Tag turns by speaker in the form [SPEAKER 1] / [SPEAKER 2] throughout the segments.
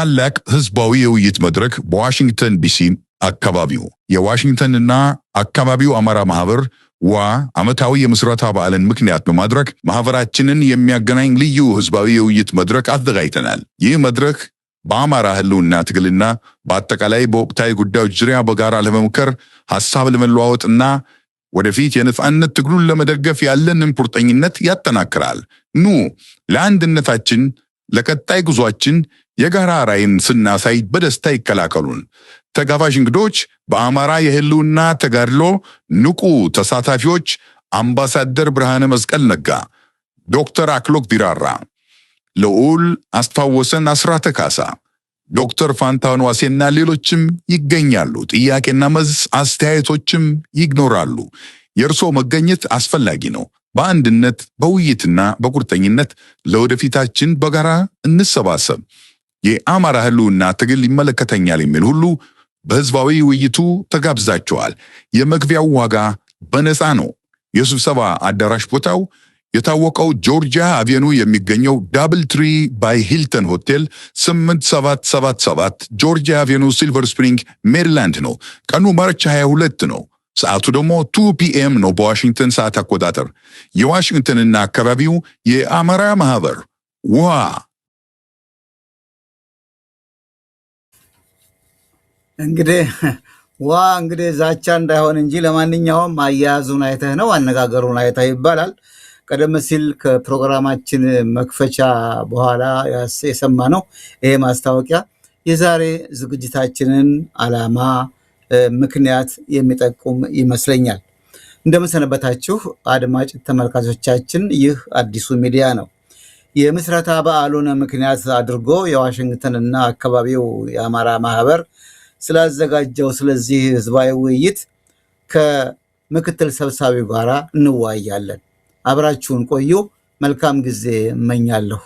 [SPEAKER 1] ታላቅ ህዝባዊ የውይይት መድረክ በዋሽንግተን ዲሲ አካባቢው የዋሽንግተንና አካባቢው አማራ ማህበር ዓመታዊ የምስረታ በዓልን ምክንያት በማድረግ ማህበራችንን የሚያገናኝ ልዩ ህዝባዊ የውይይት መድረክ አዘጋጅተናል። ይህ መድረክ በአማራ ህልውና ትግልና በአጠቃላይ በወቅታዊ ጉዳዮች ዙሪያ በጋራ ለመምከር ሐሳብ ለመለዋወጥና ወደፊት የነጻነት ትግሉን ለመደገፍ ያለንን ቁርጠኝነት ያጠናክራል። ኑ ለአንድነታችን ለቀጣይ ጉዟችን የጋራ ራዕይን ስናሳይ በደስታ ይቀላቀሉን። ተጋባዥ እንግዶች በአማራ የህልውና ተጋድሎ ንቁ ተሳታፊዎች አምባሳደር ብርሃነ መስቀል ነጋ፣ ዶክተር አክሎግ ቢራራ፣ ልዑል አስፋወሰን አስራተ ካሳ፣ ዶክተር ፋንታውን ዋሴና ሌሎችም ይገኛሉ። ጥያቄና መልስ አስተያየቶችም ይግኖራሉ። የእርሶ መገኘት አስፈላጊ ነው። በአንድነት በውይይትና በቁርጠኝነት ለወደፊታችን በጋራ እንሰባሰብ። የአማራ ህልውና ትግል ይመለከተኛል የሚል ሁሉ በህዝባዊ ውይይቱ ተጋብዛቸዋል። የመግቢያው ዋጋ በነፃ ነው። የስብሰባ አዳራሽ ቦታው የታወቀው ጆርጂያ አቬኑ የሚገኘው ዳብል ትሪ ባይ ሂልተን ሆቴል 8777 ጆርጂያ አቬኑ ሲልቨር ስፕሪንግ ሜሪላንድ ነው። ቀኑ ማርች 22 ነው። ሰዓቱ ደግሞ 2 PM ነው በዋሽንግተን ሰዓት አቆጣጠር። የዋሽንግተንና አካባቢው የአማራ ማህበር
[SPEAKER 2] እንግዲህ ዛቻ እንዳይሆን እንጂ ለማንኛውም አያያዙን አይተህ ነው አነጋገሩን አይተህ ይባላል። ቀደም ሲል ከፕሮግራማችን መክፈቻ በኋላ የሰማነው ይሄ ማስታወቂያ የዛሬ ዝግጅታችንን ዓላማ ምክንያት የሚጠቁም ይመስለኛል። እንደምንሰነበታችሁ አድማጭ ተመልካቾቻችን፣ ይህ አዲሱ ሚዲያ ነው። የምስረታ በዓሉን ምክንያት አድርጎ የዋሽንግተንና አካባቢው የአማራ ማህበር ስላዘጋጀው ስለዚህ ህዝባዊ ውይይት ከምክትል ሰብሳቢው ጋር እንወያያለን። አብራችሁን ቆዩ። መልካም ጊዜ እመኛለሁ።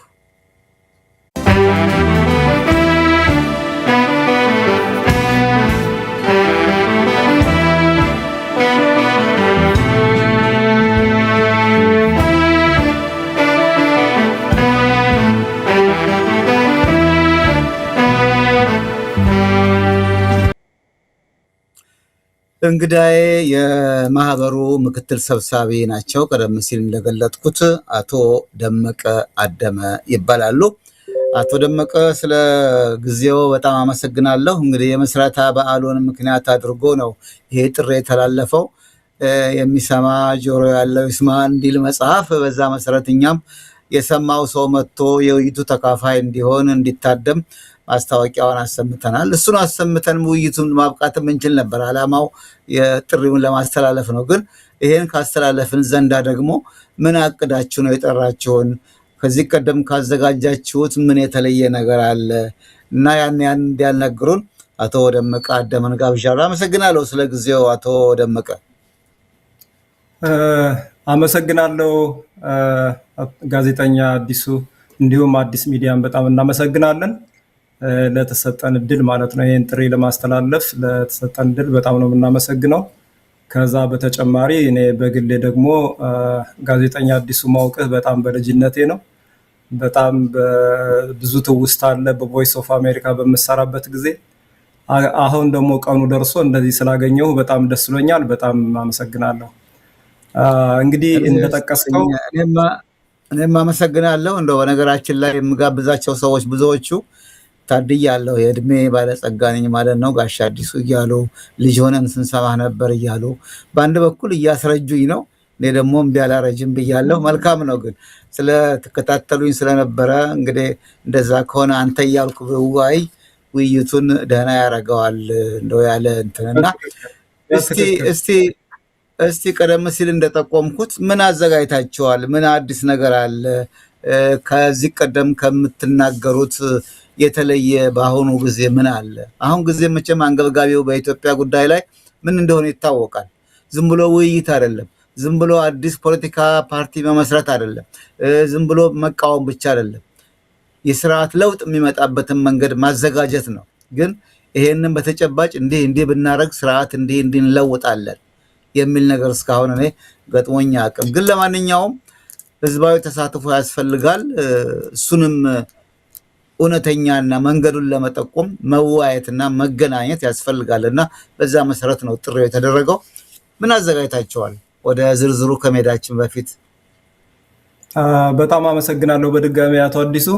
[SPEAKER 2] እንግዳዬ የማህበሩ ምክትል ሰብሳቢ ናቸው። ቀደም ሲል እንደገለጥኩት አቶ ደመቀ አደመ ይባላሉ። አቶ ደመቀ ስለ ጊዜው በጣም አመሰግናለሁ። እንግዲህ የምስረታ በዓሉን ምክንያት አድርጎ ነው ይሄ ጥሪ የተላለፈው። የሚሰማ ጆሮ ያለው ይስማ እንዲል መጽሐፍ፣ በዛ መሰረት እኛም የሰማው ሰው መጥቶ የውይይቱ ተካፋይ እንዲሆን እንዲታደም ማስታወቂያውን አሰምተናል። እሱን አሰምተን ውይይቱን ማብቃትም እንችል ነበር። ዓላማው የጥሪውን ለማስተላለፍ ነው። ግን ይሄን ካስተላለፍን ዘንዳ ደግሞ ምን አቅዳችሁ ነው የጠራችሁን? ከዚህ ቀደም ካዘጋጃችሁት ምን የተለየ ነገር አለ? እና ያን እንዲያልነግሩን አቶ ደመቀ አደመን ጋብዣለሁ። አመሰግናለሁ ስለ ጊዜው አቶ ደመቀ።
[SPEAKER 3] አመሰግናለሁ ጋዜጠኛ አዲሱ፣ እንዲሁም አዲስ ሚዲያን በጣም እናመሰግናለን ለተሰጠን እድል ማለት ነው። ይህን ጥሪ ለማስተላለፍ ለተሰጠን እድል በጣም ነው የምናመሰግነው። ከዛ በተጨማሪ እኔ በግሌ ደግሞ ጋዜጠኛ አዲሱ ማውቅህ በጣም በልጅነቴ ነው። በጣም ብዙ ትውስታ አለ በቮይስ ኦፍ አሜሪካ በምሰራበት ጊዜ። አሁን ደግሞ ቀኑ ደርሶ እንደዚህ ስላገኘሁ በጣም ደስ ብሎኛል። በጣም አመሰግናለሁ። እንግዲህ እንደጠቀስከው
[SPEAKER 2] እኔም አመሰግናለሁ። እንደው በነገራችን ላይ የምጋብዛቸው ሰዎች ብዙዎቹ ታድያለሁ፣ የእድሜ ባለጸጋ ነኝ ማለት ነው። ጋሻ አዲሱ እያሉ ልጅ ሆነን ስንሰማህ ነበር እያሉ በአንድ በኩል እያስረጁኝ ነው። እኔ ደግሞ እምቢ አላረጅም ብያለሁ። መልካም ነው። ግን ስለተከታተሉኝ ስለነበረ እንግዲህ እንደዛ ከሆነ አንተ እያልኩ ውይይቱን ደህና ያደርገዋል እንደው ያለ እንትንና እስቲ ቀደም ሲል እንደጠቆምኩት ምን አዘጋጅታችኋል? ምን አዲስ ነገር አለ? ከዚህ ቀደም ከምትናገሩት የተለየ በአሁኑ ጊዜ ምን አለ? አሁን ጊዜ መቼም አንገብጋቢው በኢትዮጵያ ጉዳይ ላይ ምን እንደሆነ ይታወቃል። ዝም ብሎ ውይይት አይደለም። ዝም ብሎ አዲስ ፖለቲካ ፓርቲ መመስረት አይደለም። ዝም ብሎ መቃወም ብቻ አይደለም። የስርዓት ለውጥ የሚመጣበትን መንገድ ማዘጋጀት ነው። ግን ይሄንን በተጨባጭ እንዲህ ብናረግ ስርዓት እንዲህ እንለውጣለን የሚል ነገር እስካሁን እኔ ገጥሞኝ አቅም። ግን ለማንኛውም ህዝባዊ ተሳትፎ ያስፈልጋል። እሱንም እውነተኛና መንገዱን ለመጠቆም መዋየትና መገናኘት ያስፈልጋልና በዛ መሰረት ነው ጥሪው የተደረገው። ምን አዘጋጅታችኋል? ወደ ዝርዝሩ ከመሄዳችን በፊት
[SPEAKER 3] በጣም አመሰግናለሁ በድጋሚ አቶ አዲሱ።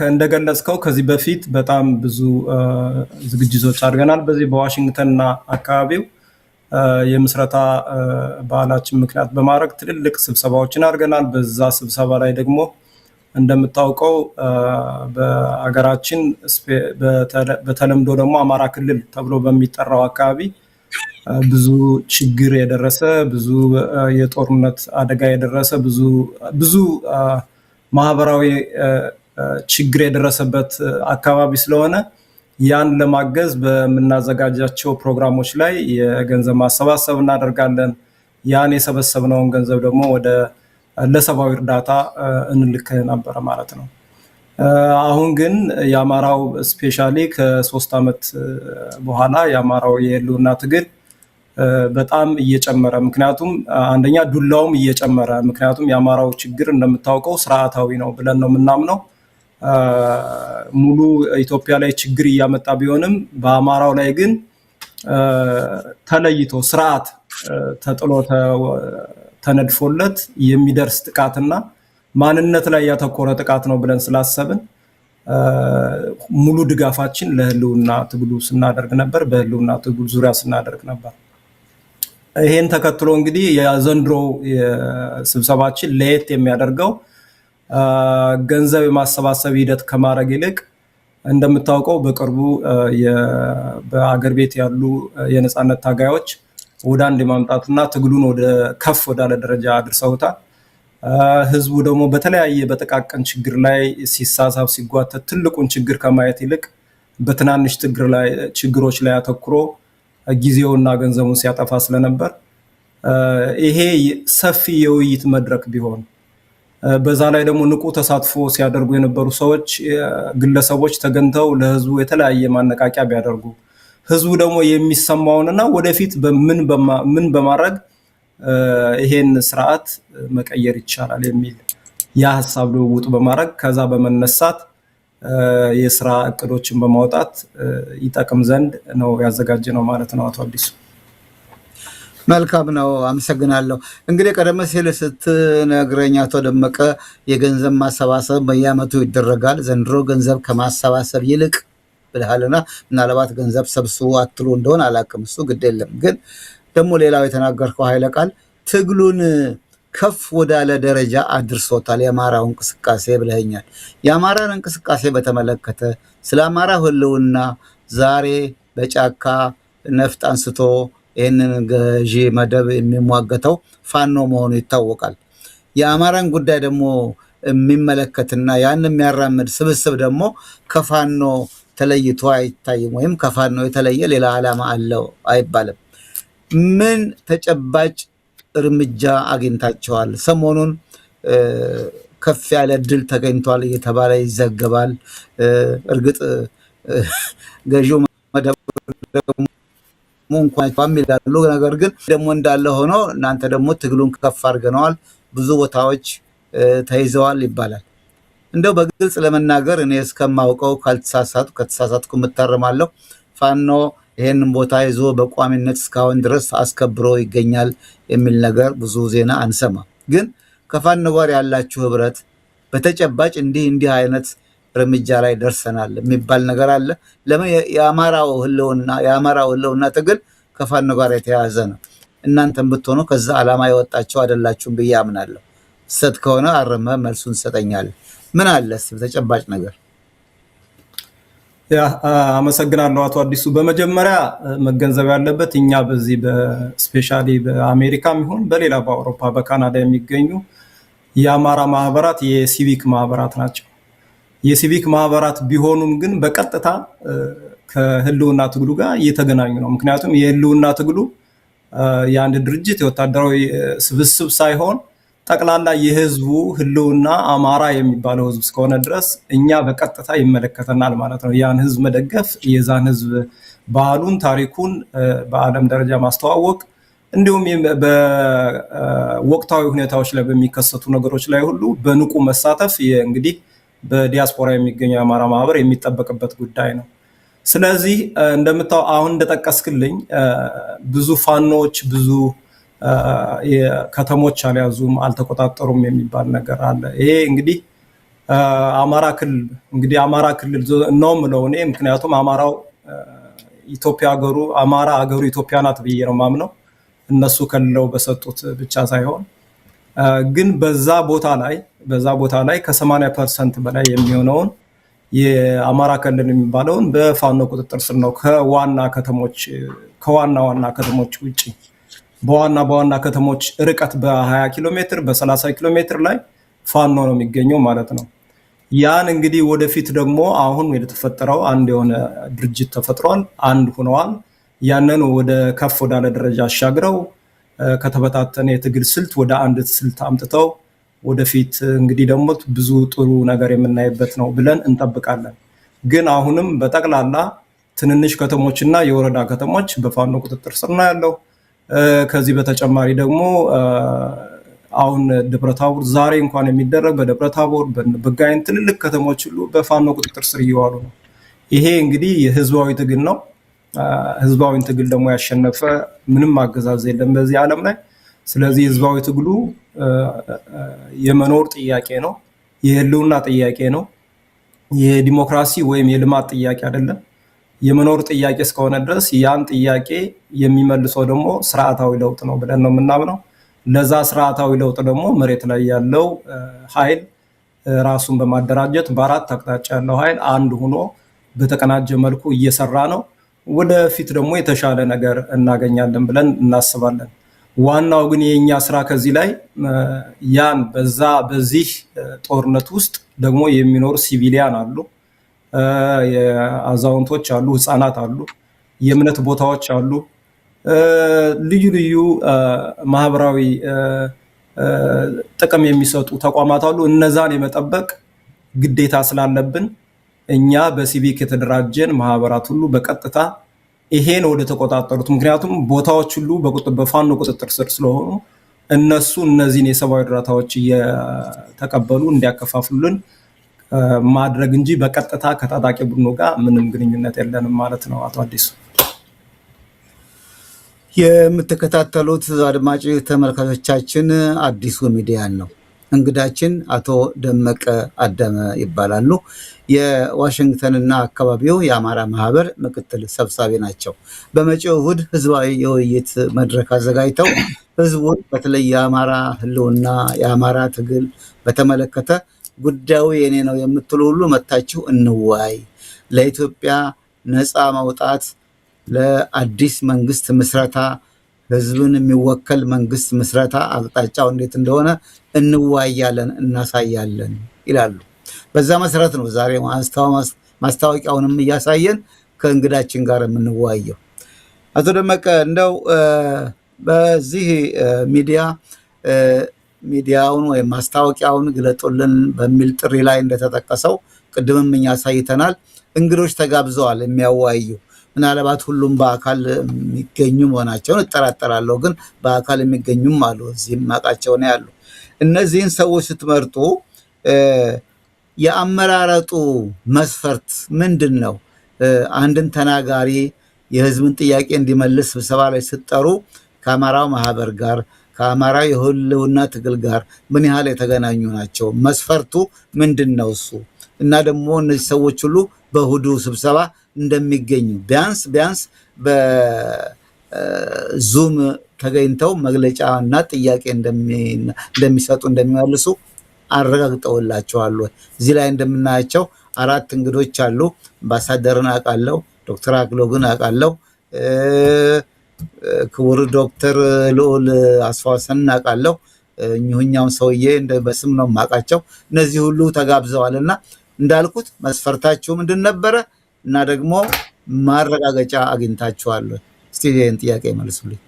[SPEAKER 3] እንደገለጽከው ከዚህ በፊት በጣም ብዙ ዝግጅቶች አድርገናል። በዚህ በዋሽንግተንና አካባቢው የምስረታ በዓላችን ምክንያት በማድረግ ትልልቅ ስብሰባዎችን አድርገናል። በዛ ስብሰባ ላይ ደግሞ እንደምታውቀው በአገራችን በተለምዶ ደግሞ አማራ ክልል ተብሎ በሚጠራው አካባቢ ብዙ ችግር የደረሰ ብዙ የጦርነት አደጋ የደረሰ ብዙ ማህበራዊ ችግር የደረሰበት አካባቢ ስለሆነ ያን ለማገዝ በምናዘጋጃቸው ፕሮግራሞች ላይ የገንዘብ ማሰባሰብ እናደርጋለን። ያን የሰበሰብነውን ገንዘብ ደግሞ ወደ ለሰብአዊ እርዳታ እንልክ ነበር ማለት ነው። አሁን ግን የአማራው ስፔሻሊ ከ3 ዓመት በኋላ የአማራው የህልውና ትግል በጣም እየጨመረ ምክንያቱም አንደኛ ዱላውም እየጨመረ ምክንያቱም የአማራው ችግር እንደምታውቀው ስርዓታዊ ነው ብለን ነው የምናምነው። ሙሉ ኢትዮጵያ ላይ ችግር እያመጣ ቢሆንም በአማራው ላይ ግን ተለይቶ ስርዓት ተጥሎ ተነድፎለት የሚደርስ ጥቃትና ማንነት ላይ ያተኮረ ጥቃት ነው ብለን ስላሰብን ሙሉ ድጋፋችን ለህልውና ትግሉ ስናደርግ ነበር። በህልውና ትግሉ ዙሪያ ስናደርግ ነበር። ይሄን ተከትሎ እንግዲህ የዘንድሮ ስብሰባችን ለየት የሚያደርገው ገንዘብ የማሰባሰብ ሂደት ከማድረግ ይልቅ እንደምታውቀው በቅርቡ በአገር ቤት ያሉ የነጻነት ታጋዮች ወደ አንድ ማምጣትና ትግሉን ወደ ከፍ ወዳለ ደረጃ አድርሰውታል። ህዝቡ ደግሞ በተለያየ በተቃቀን ችግር ላይ ሲሳሳብ ሲጓተት ትልቁን ችግር ከማየት ይልቅ በትናንሽ ችግሮች ላይ አተኩሮ ጊዜውና ገንዘቡን ሲያጠፋ ስለነበር ይሄ ሰፊ የውይይት መድረክ ቢሆን በዛ ላይ ደግሞ ንቁ ተሳትፎ ሲያደርጉ የነበሩ ሰዎች ግለሰቦች ተገንተው ለህዝቡ የተለያየ ማነቃቂያ ቢያደርጉ ህዝቡ ደግሞ የሚሰማውንና ወደፊት ምን በማድረግ ይሄን ስርዓት መቀየር ይቻላል የሚል የሐሳብ ልውውጥ በማድረግ ከዛ በመነሳት የስራ እቅዶችን በማውጣት ይጠቅም ዘንድ ነው ያዘጋጀነው ማለት ነው። አቶ አዲሱ
[SPEAKER 2] መልካም ነው፣ አመሰግናለሁ። እንግዲህ ቀደም ሲል ስትነግረኝ አቶ ደመቀ የገንዘብ ማሰባሰብ በየዓመቱ ይደረጋል። ዘንድሮ ገንዘብ ከማሰባሰብ ይልቅ ብለሃልና ምናልባት ገንዘብ ሰብስቡ አትሉ እንደሆነ አላውቅም። እሱ ግድ የለም። ግን ደግሞ ሌላው የተናገርከው ኃይለ ቃል ትግሉን ከፍ ወዳለ ደረጃ አድርሶታል የአማራው እንቅስቃሴ ብለኸኛል። የአማራን እንቅስቃሴ በተመለከተ ስለ አማራ ህልውና ዛሬ በጫካ ነፍጥ አንስቶ ይህንን ገዢ መደብ የሚሟገተው ፋኖ መሆኑ ይታወቃል። የአማራን ጉዳይ ደግሞ የሚመለከትና ያን የሚያራምድ ስብስብ ደግሞ ከፋኖ ተለይቶ አይታይም፣ ወይም ከፋኖ የተለየ ሌላ ዓላማ አለው አይባልም። ምን ተጨባጭ እርምጃ አግኝታቸዋል? ሰሞኑን ከፍ ያለ ድል ተገኝቷል እየተባለ ይዘገባል። እርግጥ ገዢው መደብ ደግሞ እንኳን ይላሉ፣ ነገር ግን ደግሞ እንዳለ ሆኖ እናንተ ደግሞ ትግሉን ከፍ አድርገነዋል፣ ብዙ ቦታዎች ተይዘዋል ይባላል። እንደው በግልጽ ለመናገር እኔ እስከማውቀው ከተሳሳትኩ እታረማለሁ፣ ፋኖ ይሄንን ቦታ ይዞ በቋሚነት እስካሁን ድረስ አስከብሮ ይገኛል የሚል ነገር ብዙ ዜና አንሰማ። ግን ከፋኖ ጋር ያላችሁ ህብረት በተጨባጭ እንዲህ አይነት እርምጃ ላይ ደርሰናል የሚባል ነገር አለ? ለምን የአማራው ህልውና ትግል ከፋኖ ጋር የተያያዘ ነው። እናንተም ብትሆኑ ከዛ ዓላማ የወጣችሁ አይደላችሁም ብዬ አምናለሁ። ስህተት ከሆነ አርመ መልሱን ሰጠኛል። ምን አለ በተጨባጭ ነገር?
[SPEAKER 3] አመሰግናለሁ አቶ አዲሱ። በመጀመሪያ መገንዘብ ያለበት እኛ በዚህ በስፔሻሊ በአሜሪካም ይሁን በሌላ በአውሮፓ በካናዳ የሚገኙ የአማራ ማህበራት የሲቪክ ማህበራት ናቸው። የሲቪክ ማህበራት ቢሆኑም ግን በቀጥታ ከህልውና ትግሉ ጋር እየተገናኙ ነው። ምክንያቱም የህልውና ትግሉ የአንድ ድርጅት የወታደራዊ ስብስብ ሳይሆን ጠቅላላ የህዝቡ ህልውና አማራ የሚባለው ህዝብ እስከሆነ ድረስ እኛ በቀጥታ ይመለከተናል ማለት ነው። ያን ህዝብ መደገፍ፣ የዛን ህዝብ ባህሉን፣ ታሪኩን በዓለም ደረጃ ማስተዋወቅ፣ እንዲሁም በወቅታዊ ሁኔታዎች ላይ በሚከሰቱ ነገሮች ላይ ሁሉ በንቁ መሳተፍ እንግዲህ በዲያስፖራ የሚገኘው የአማራ ማህበር የሚጠበቅበት ጉዳይ ነው። ስለዚህ አሁን እንደጠቀስክልኝ ብዙ ፋኖች ብዙ ከተሞች አልያዙም አልተቆጣጠሩም የሚባል ነገር አለ። ይሄ እንግዲህ አማራ ክልል ነው የምለው እኔ ምክንያቱም አማራ ሀገሩ ኢትዮጵያ ናት ብዬ ነው የማምነው። እነሱ ከልለው በሰጡት ብቻ ሳይሆን ግን በዛ ቦታ ላይ ከ80% በላይ የሚሆነውን የአማራ ክልል የሚባለውን በፋኖ ቁጥጥር ስር ነው። ከዋና ዋና ከተሞች ውጪ በዋና ከተሞች ርቀት በ20 ኪሎ ሜትር በ30 ኪሎ ሜትር ላይ ፋኖ ነው የሚገኘው ማለት ነው። ያን እንግዲህ ወደፊት ደግሞ አሁን የተፈጠረው አንድ የሆነ ድርጅት ተፈጥሯል፣ አንድ ሆነዋል። ያንን ወደ ከፍ ወዳለ ደረጃ አሻግረው ከተበታተነ የትግል ስልት ወደ አንድ ስልት አምጥተው ወደፊት እንግዲህ ደግሞ ብዙ ጥሩ ነገር የምናይበት ነው ብለን እንጠብቃለን። ግን አሁንም በጠቅላላ ትንንሽ ከተሞችና የወረዳ ከተሞች በፋኖ ቁጥጥር ስር ነው ያለው። ከዚህ በተጨማሪ ደግሞ አሁን ደብረታቦር ዛሬ እንኳን የሚደረግ በደብረታቦር በጋይንት ትልልቅ ከተሞች ሁሉ በፋኖ ቁጥጥር ስር እየዋሉ ነው። ይሄ እንግዲህ የህዝባዊ ትግል ነው። ህዝባዊ ትግል ደግሞ ያሸነፈ ምንም አገዛዝ የለም በዚህ ዓለም ላይ። ስለዚህ ህዝባዊ ትግሉ የመኖር ጥያቄ ነው፣ የህልውና ጥያቄ ነው። የዲሞክራሲ ወይም የልማት ጥያቄ አይደለም። የመኖር ጥያቄ እስከሆነ ድረስ ያን ጥያቄ የሚመልሰው ደግሞ ስርዓታዊ ለውጥ ነው ብለን ነው የምናምነው። ለዛ ስርዓታዊ ለውጥ ደግሞ መሬት ላይ ያለው ኃይል ራሱን በማደራጀት በአራት አቅጣጫ ያለው ኃይል አንድ ሆኖ በተቀናጀ መልኩ እየሰራ ነው። ወደፊት ደግሞ የተሻለ ነገር እናገኛለን ብለን እናስባለን። ዋናው ግን የኛ ስራ ከዚህ ላይ በዚህ ጦርነት ውስጥ ደግሞ የሚኖሩ ሲቪሊያን አሉ፣ የአዛውንቶች አሉ፣ ህፃናት አሉ፣ የእምነት ቦታዎች አሉ፣ ልዩ ልዩ ማህበራዊ ጥቅም የሚሰጡ ተቋማት አሉ። እነዛን የመጠበቅ ግዴታ ስላለብን እኛ በሲቪክ የተደራጀን ማህበራት ሁሉ በቀጥታ ይሄን ወደ ተቆጣጠሩት፣ ምክንያቱም ቦታዎች ሁሉ በፋኖ ቁጥጥር ስር ስለሆኑ እነሱ እነዚህን የሰብአዊ እርዳታዎች እየተቀበሉ እንዲያከፋፍሉልን ማድረግ እንጂ በቀጥታ ከታጣቂ ቡድኑ ጋር ምንም ግንኙነት የለንም ማለት ነው። አቶ አዲሱ
[SPEAKER 2] የምትከታተሉት አድማጭ ተመልካቾቻችን አዲሱ ሚዲያን ነው። እንግዳችን አቶ ደመቀ አደመ ይባላሉ። የዋሽንግተንና አካባቢው የአማራ ማህበር ምክትል ሰብሳቢ ናቸው። በመጪው እሁድ ህዝባዊ የውይይት መድረክ አዘጋጅተው ህዝቡን በተለይ የአማራ ህልውና የአማራ ትግል በተመለከተ ጉዳዩ የኔ ነው የምትሉ ሁሉ መታችሁ እንወያይ፣ ለኢትዮጵያ ነፃ መውጣት ለአዲስ መንግስት ምስረታ ህዝብን የሚወከል መንግስት ምስረታ አቅጣጫው እንዴት እንደሆነ እንወያያለን፣ እናሳያለን ይላሉ። በዛ መሰረት ነው ዛሬ ማስታወቂያውንም እያሳየን ከእንግዳችን ጋር የምንወያየው። አቶ ደመቀ እንደው በዚህ ሚዲያውን ወይም ማስታወቂያውን ግለጡልን በሚል ጥሪ ላይ እንደተጠቀሰው ቅድምም እኛ አሳይተናል። እንግዶች ተጋብዘዋል የሚያወያዩ። ምናልባት ሁሉም በአካል የሚገኙ መሆናቸውን እጠራጠራለሁ፣ ግን በአካል የሚገኙም አሉ፣ እዚህም ማቃቸው ነው ያሉ። እነዚህን ሰዎች ስትመርጡ የአመራረጡ መስፈርት ምንድን ነው? አንድን ተናጋሪ የህዝብን ጥያቄ እንዲመልስ ስብሰባ ላይ ስትጠሩ ከአማራው ማህበር ጋር ከአማራው የህልውና ትግል ጋር ምን ያህል የተገናኙ ናቸው? መስፈርቱ ምንድን ነው እሱ? እና ደግሞ እነዚህ ሰዎች ሁሉ በእሁዱ ስብሰባ እንደሚገኙ ቢያንስ በዙም ተገኝተው መግለጫ እና ጥያቄ እንደሚሰጡ እንደሚመልሱ አረጋግጠውላቸዋል። እዚህ ላይ እንደምናያቸው 4 እንግዶች አሉ። አምባሳደርን አውቃለሁ፣ ዶክተር አክሎግን አውቃለሁ፣ ክቡር ዶክተር ልዑል አስፋወሰንን አውቃለሁ። እኚሁኛውን ሰውዬ በስም ነው የማውቃቸው። እነዚህ ሁሉ ተጋብዘዋልና እንዳልኩት መስፈርታችሁ ምንድን ነበረ እና ደግሞ ማረጋገጫ አግኝታችኋል? እስቲ ይህን ጥያቄ መልሱልኝ።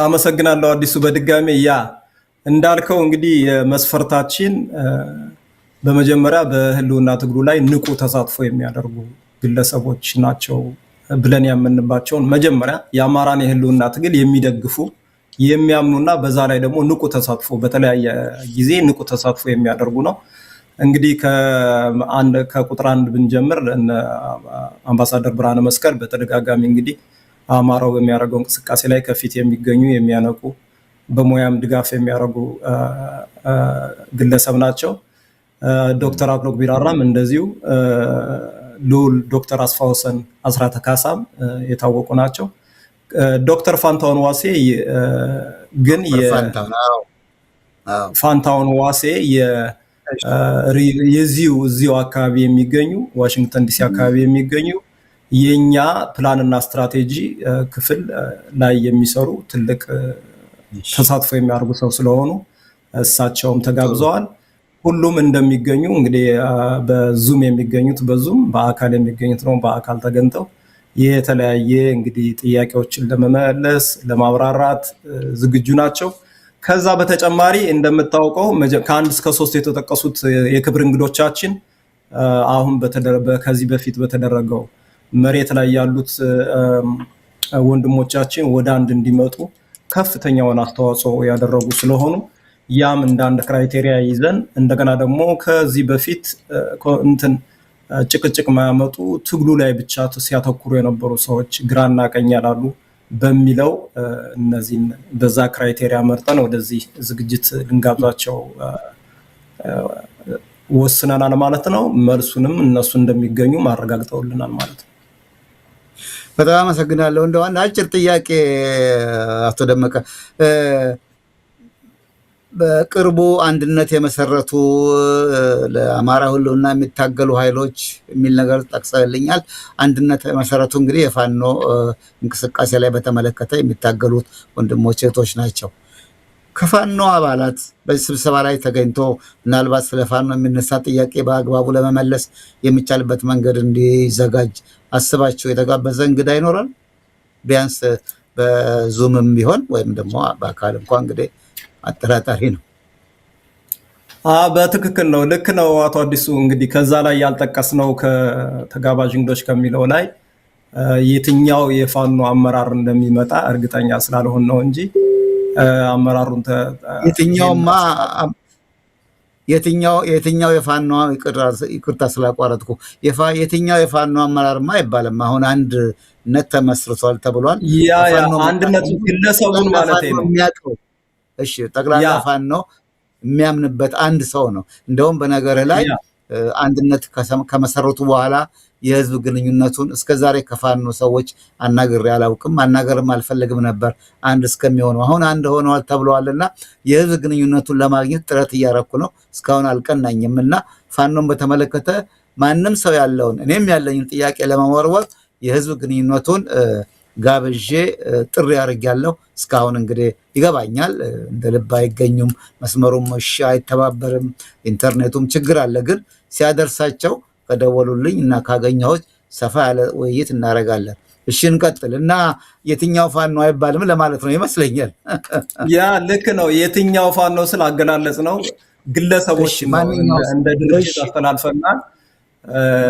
[SPEAKER 3] አመሰግናለሁ አዲሱ። በድጋሚ እንዳልከው እንግዲህ መስፈርታችን በመጀመሪያ በህልውና ትግሉ ላይ ንቁ ተሳትፎ የሚያደርጉ ግለሰቦች ናቸው ብለን ያመንባቸውን መጀመሪያ የአማራን የህልውና ትግል የሚደግፉ የሚያምኑና በዛ ላይ ደግሞ ንቁ ተሳትፎ በተለያየ ጊዜ ንቁ ተሳትፎ የሚያደርጉ ነው። እንግዲህ ከቁጥር 1 ብንጀምር አምባሳደር ብርሃነ መስቀል በተደጋጋሚ እንግዲህ አማራው በሚያደርገው እንቅስቃሴ ላይ ከፊት የሚገኙ የሚያነቁ በሙያም ድጋፍ የሚያደርጉ ግለሰብ ናቸው። ዶክተር አክሎግ ቢራራም እንደዚሁ ልዑል ዶክተር አስፋወሰን አስራተ ካሳም የታወቁ ናቸው። ዶክተር ፋንታውን ዋሴ ግን ፋንታውን ዋሴ የዚሁ አካባቢ የሚገኙ ዋሽንግተን ዲሲ አካባቢ የሚገኙ የኛ ፕላንና ስትራቴጂ ክፍል ላይ የሚሰሩ ትልቅ ተሳትፎ የሚያደርጉ ሰው ስለሆኑ እሳቸውም ተጋብዘዋል። ሁሉም እንደሚገኙ እንግዲህ በዙም የሚገኙት በዙም በአካል የሚገኙት ነው በአካል ተገኝተው የተለያየ እንግዲህ ጥያቄዎችን ለመመለስ ለማብራራት ዝግጁ ናቸው። ከዛ በተጨማሪ እንደምታውቀው ከ1 እስከ 3 የተጠቀሱት የክብር እንግዶቻችን አሁን ከዚህ በፊት በተደረገው መሬት ላይ ያሉት ወንድሞቻችን ወደ አንድ እንዲመጡ ከፍተኛውን አስተዋጽኦ ያደረጉ ስለሆኑ ያም እንደ አንድ ክራይቴሪያ ይዘን እንደገና ደግሞ ከዚህ በፊት ጭቅጭቅ ማያመጡ ትግሉ ላይ ብቻ ሲያተኩሩ የነበሩ ሰዎች ግራና ቀኝ ያላሉ በሚለው እነዚህን በዛ ክራይቴሪያ መርጠን ወደዚህ ዝግጅት ልንጋብዛቸው ወስነናል ማለት ነው። መልሱንም እነሱ እንደሚገኙ ማረጋግጠውልናል ማለት ነው።
[SPEAKER 2] በጣም አመሰግናለሁ። እንደው አንድ አጭር ጥያቄ አቶ ደመቀ በቅርቡ አንድነት የመሰረቱ ለአማራ ህልውና የሚታገሉ ኃይሎች የሚል ነገር ጠቅሰልኛል። አንድነት የመሰረቱ እንግዲህ የፋኖ እንቅስቃሴ ላይ በተመለከተ የሚታገሉት ወንድሞች እህቶች ናቸው። ከፋኖ አባላት በዚህ ስብሰባ ላይ ተገኝቶ ምናልባት ስለ ፋኖ የሚነሳ ጥያቄ በአግባቡ ለመመለስ የሚቻልበት መንገድ እንዲዘጋጅ አስባችሁ የተጋበዘ እንግዳ ይኖራል? ቢያንስ በዙምም ቢሆን ወይም ደግሞ በአካል እንኳን እንግዲህ አጠራጣሪ ነው።
[SPEAKER 3] በትክክል ነው። ልክ ነው አቶ አዲሱ። እንግዲህ ከዛ ላይ ያልጠቀስነው ከተጋባዥ እንግዶች ከሚለው ላይ የትኛው የፋኖ አመራር እንደሚመጣ እርግጠኛ ስላልሆን ነው እንጂ አመራሩን የትኛው የፋኖ ይቅርታ ስላቋረጥኩ የትኛው የፋኖ አመራርማ አይባልም። አሁን አንድነት ተመስርቷል ተብሏል። አንድነቱ ግለሰቡን ማለት ነው
[SPEAKER 2] የሚያውቀው። እሺ ጠቅላላ ፋኖ የሚያምንበት አንድ ሰው ነው። እንደውም በነገር ላይ አንድነት ከመሰረቱ በኋላ የህዝብ ግንኙነቱን እስከዛሬ ከፋኖ ሰዎች አናግሬ አላውቅም፣ አናገርም አልፈልግም ነበር አንድ እስከሚሆነው። አሁን አንድ ሆነዋል ተብለዋልና የህዝብ ግንኙነቱን ለማግኘት ጥረት እያረኩ ነው። እስካሁን አልቀናኝም እና ፋኖን በተመለከተ ማንም ሰው ያለውን እኔም ያለኝን ጥያቄ ለመወርወር የህዝብ ግንኙነቱን ጋብዤ ጥሪ አድርጌያለሁ። እስካሁን እንግዲህ ይገባኛል እንደ ልብ አይገኙም፣ መስመሩም እሺ አይተባበርም፣ ኢንተርኔቱም ችግር አለ። ግን ሲያደርሳቸው ከደወሉልኝ እና ካገኘሁት ሰፋ ያለ ውይይት እናደርጋለን። እሺ እንቀጥል እና የትኛው ፋኖ አይባልም ለማለት ነው ይመስለኛል።
[SPEAKER 3] ያ ልክ ነው። የትኛው ፋኖ ስል አገላለጽ ነው። ግለሰቦች እንደ ድርጅት አስተላልፈናል፣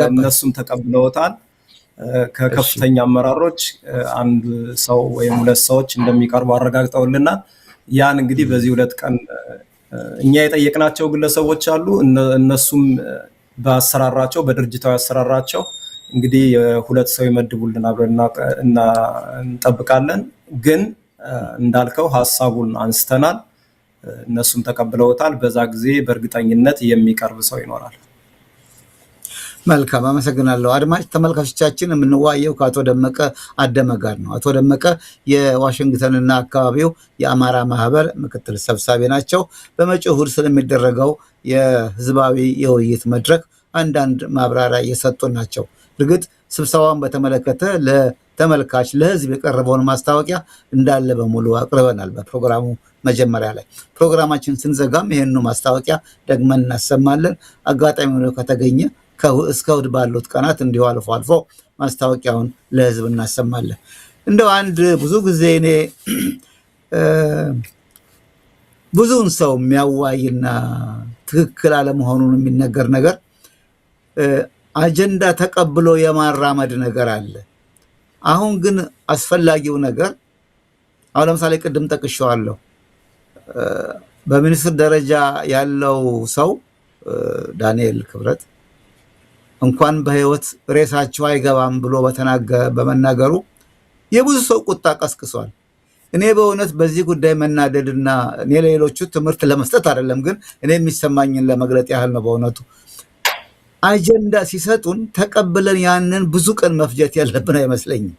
[SPEAKER 3] እነሱም ተቀብለውታል። ከከፍተኛ አመራሮች አንድ ሰው ወይም 2 ሰዎች እንደሚቀርቡ አረጋግጠውልናል። ያን እንግዲህ በዚህ 2 ቀን እኛ የጠየቅናቸው ግለሰቦች አሉ። እነሱም በአሰራራቸው በድርጅታዊ አሰራራቸው እንግዲህ 2 ሰው ይመድቡልናል ብለን እንጠብቃለን። ግን እንዳልከው ሀሳቡን አንስተናል፣ እነሱም ተቀብለውታል። በዛ ጊዜ በእርግጠኝነት የሚቀርብ ሰው ይኖራል።
[SPEAKER 2] መልካም አመሰግናለሁ። አድማጭ ተመልካቾቻችን የምንወያየው ከአቶ ደመቀ አደመ ጋር ነው። አቶ ደመቀ የዋሽንግተንና አካባቢው የአማራ ማህበር ምክትል ሰብሳቢ ናቸው። በመጪው እሑድ ስለሚደረገው የህዝባዊ የውይይት መድረክ አንዳንድ ማብራሪያ እየሰጡ ናቸው። እርግጥ ስብሰባውን በተመለከተ ለተመልካች ለህዝብ የቀረበውን ማስታወቂያ እንዳለ በሙሉ አቅርበናል በፕሮግራሙ መጀመሪያ ላይ። ፕሮግራማችን ስንዘጋም ይሄንኑ ማስታወቂያ ደግመን እናሰማለን። አጋጣሚ ሆኖ ከተገኘ እስከ እሑድ ባሉት ቀናት እንዲሁ አልፎ አልፎ ማስታወቂያውን ለህዝብ እናሰማለን። እንደው አንድ ብዙ ጊዜ እኔ ብዙውን ሰው የሚያዋይና ትክክል አለመሆኑን የሚነገር ነገር አጀንዳ ተቀብሎ የማራመድ ነገር አለ። አሁን ግን አስፈላጊው ነገር አሁን ለምሳሌ ቅድም ጠቅሼዋለሁ በሚኒስትር ደረጃ ያለው ሰው ዳንኤል ክብረት እንኳን በህይወት ሬሳቸው አይገባም ብሎ በመናገሩ የብዙ ሰው ቁጣ ቀስቅሷል። እኔ በእውነት በዚህ ጉዳይ መናደድና እኔ ለሌሎቹ ትምህርት ለመስጠት አይደለም፣ ግን እኔ የሚሰማኝን ለመግለጥ ያህል ነው። በእውነቱ አጀንዳ ሲሰጡን ተቀብለን ያንን ብዙ ቀን መፍጀት ያለብን አይመስለኝም።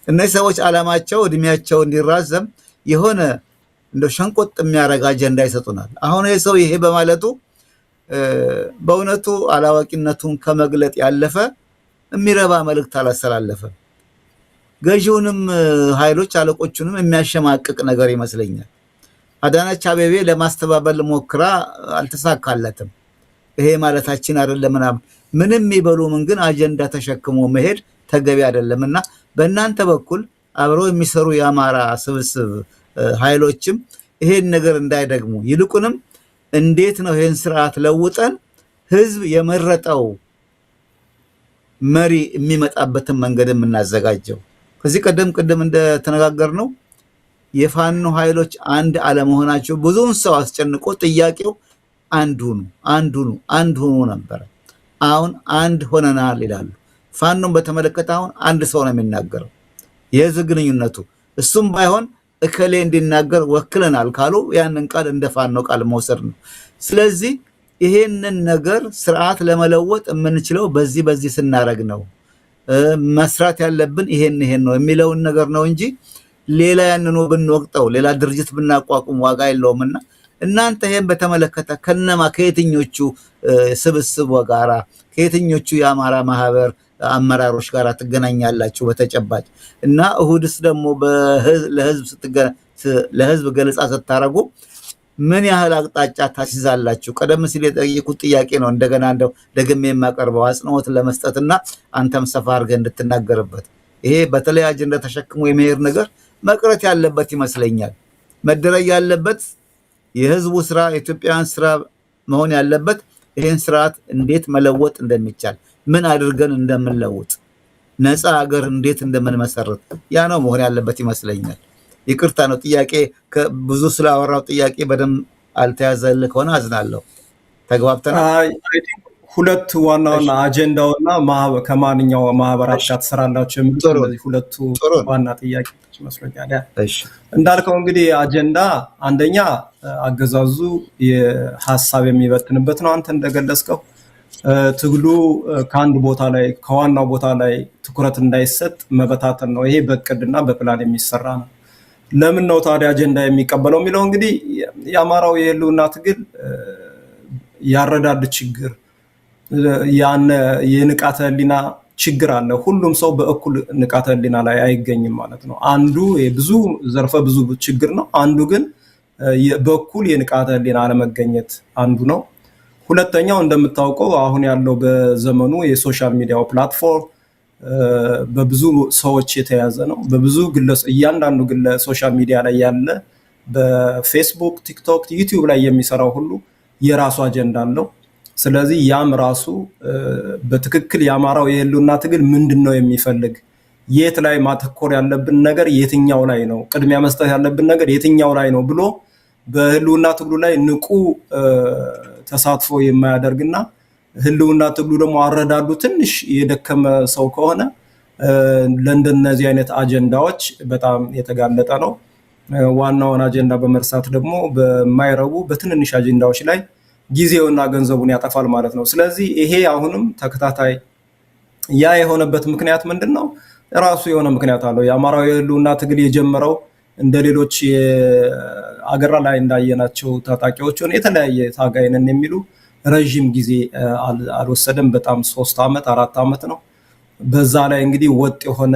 [SPEAKER 2] እነዚህ ሰዎች ዓላማቸው እድሜያቸው እንዲራዘም የሆነ እንደው ሸንቆጥ የሚያደርግ አጀንዳ ይሰጡናል። አሁን ይሄ ሰው ይሄ በማለቱ በእውነቱ አላዋቂነቱን ከመግለጥ ያለፈ የሚረባ መልእክት አላስተላለፈም። ገዢውንም ኃይሎች አለቆቹንም የሚያሸማቅቅ ነገር ይመስለኛል። አዳነች አቤቤ ለማስተባበል ሞክራ አልተሳካለትም። ይሄ ማለታችን አይደለም ምንም ይበሉ ምን ግን አጀንዳ ተሸክሞ መሄድ ተገቢ አይደለምና በእናንተ በኩል አብረው የሚሰሩ የአማራ ስብስብ ኃይሎችም ይሄን ነገር እንዳይደግሙ ይልቁንም እንዴት ነው ይሄን ስርዓት ለውጠን ህዝብ የመረጠው መሪ የሚመጣበትን መንገድ የምናዘጋጀው። ከዚህ ቅድም እንደተነጋገርነው የፋኖ ኃይሎች አንድ አለመሆናቸው ብዙውን ሰው አስጨንቆ ጥያቄው አንድ ሆኖ ነበር። አሁን አንድ ሆነናል ይላሉ። ፋኖን በተመለከተ አሁን አንድ ሰው ነው የሚናገረው የህዝብ ግንኙነቱ። እሱም ባይሆን እከሌ እንዲናገር ወክለናል ካሉ ያንን ቃል እንደ ፋኖ ቃል መውሰድ ነው። ስለዚህ ይሄንን ነገር ስርዓት ለመለወጥ የምንችለው በዚህ ስናረግ ነው። መስራት ያለብን ይሄን ነው የሚለውን ነገር ነው እንጂ ሌላ ያንኑ ብንወቅጠው ሌላ ድርጅት ብናቋቁም ዋጋ የለውምና እናንተ ይሄን በተመለከተ ከየትኞቹ ስብስብ ጋራ ከየትኞቹ የአማራ ማህበር አመራሮች ጋር ትገናኛላችሁ በተጨባጭ እና እሁድስ ደግሞ ለህዝብ ገለጻ ስታረጉ ምን ያህል አቅጣጫ ታስይዛላችሁ? ቀደም ሲል የጠየቁት ጥያቄ ነው እንደገና እንደው ደግሜ የማቀርበው አጽንኦት ለመስጠትና አንተም ሰፋ አድርገህ እንድትናገርበት። ይሄ በተለይ አጀንዳ ተሸክሞ የመሄድ ነገር መቅረት ያለበት ይመስለኛል። መደረግ ያለበት የህዝቡ ስራ የኢትዮጵያውያን ስራ መሆን ያለበት ይሄን ስርዓት እንዴት መለወጥ እንደሚቻል ምን አድርገን እንደምንለውጥ ነፃ ሀገር እንዴት እንደምንመሰርት ያ ነው መሆን ያለበት ይመስለኛል። ይቅርታ ነው ጥያቄ ብዙ ስላወራው ጥያቄ በደም አልተያዘልህ ከሆነ አዝናለሁ። ተግባብተናል።
[SPEAKER 3] ሁለት ዋና አጀንዳውና ከማንኛው ማህበራት ጋር ትሰራላችሁ የሚሉት እነዚህ ሁለቱ ዋና ጥያቄዎች ይመስለኛል። እንዳልከው እንግዲህ አጀንዳ አንደኛ አገዛዙ የሐሳብ የሚበትንበት ነው። አንተ እንደገለጽከው ትግሉ ከአንድ ቦታ ላይ ከዋናው ቦታ ላይ ትኩረት እንዳይሰጥ መበታተን ነው። ይሄ በእቅድና በፕላን የሚሰራ ነው። ለምን ነው ታዲያ አጀንዳ የሚቀበለው የሚለው እንግዲህ የአማራው የህልውና ትግል ያረዳድ ችግር የንቃተ ህሊና ችግር አለ። ሁሉም ሰው በእኩል ንቃተ ህሊና ላይ አይገኝም ማለት ነው። አንዱ ብዙ ዘርፈ ብዙ ችግር ነው። አንዱ ግን በእኩል የንቃተ ህሊና አለመገኘት አንዱ ነው። ሁለተኛው እንደምታውቀው አሁን ያለው በዘመኑ የሶሻል ሚዲያው ፕላትፎርም በብዙ ሰዎች የተያዘ ነው። በብዙ እያንዳንዱ ሶሻል ሚዲያ ላይ ያለ በፌስቡክ፣ ቲክቶክ፣ ዩቲዩብ ላይ የሚሰራው ሁሉ የራሱ አጀንዳ አለው። ስለዚህ ያም ራሱ በትክክል የአማራው የህልውና ትግል ምንድነው የሚፈልግ፣ የት ላይ ማተኮር ያለብን ነገር የትኛው ላይ ነው፣ ቅድሚያ መስጠት ያለብን ነገር የትኛው ላይ ነው ብሎ በህልውና ትግሉ ላይ ንቁ ተሳትፎ የማያደርግና ህልውና ትግሉ ደግሞ አረዳዱ ትንሽ የደከመ ሰው ከሆነ ለእንደነዚህ አይነት አጀንዳዎች በጣም የተጋለጠ ነው። ዋናውን አጀንዳ በመርሳት ደግሞ በማይረቡ በትንንሽ አጀንዳዎች ላይ ጊዜውና ገንዘቡን ያጠፋል ማለት ነው። ስለዚህ ይሄ አሁንም ተከታታይ ያ የሆነበት ምክንያት ምንድነው? ራሱ የሆነ ምክንያት አለው። የአማራው የህልውና ትግል የጀመረው እንደሌሎች አገራ ላይ እንዳየናቸው ታጣቂዎች የተለያየ ታጋይነን የሚሉ ረጅም ጊዜ አልወሰደም። በጣም 3 ዓመት 4 ዓመት ነው። በዛ ላይ እንግዲህ ወጥ የሆነ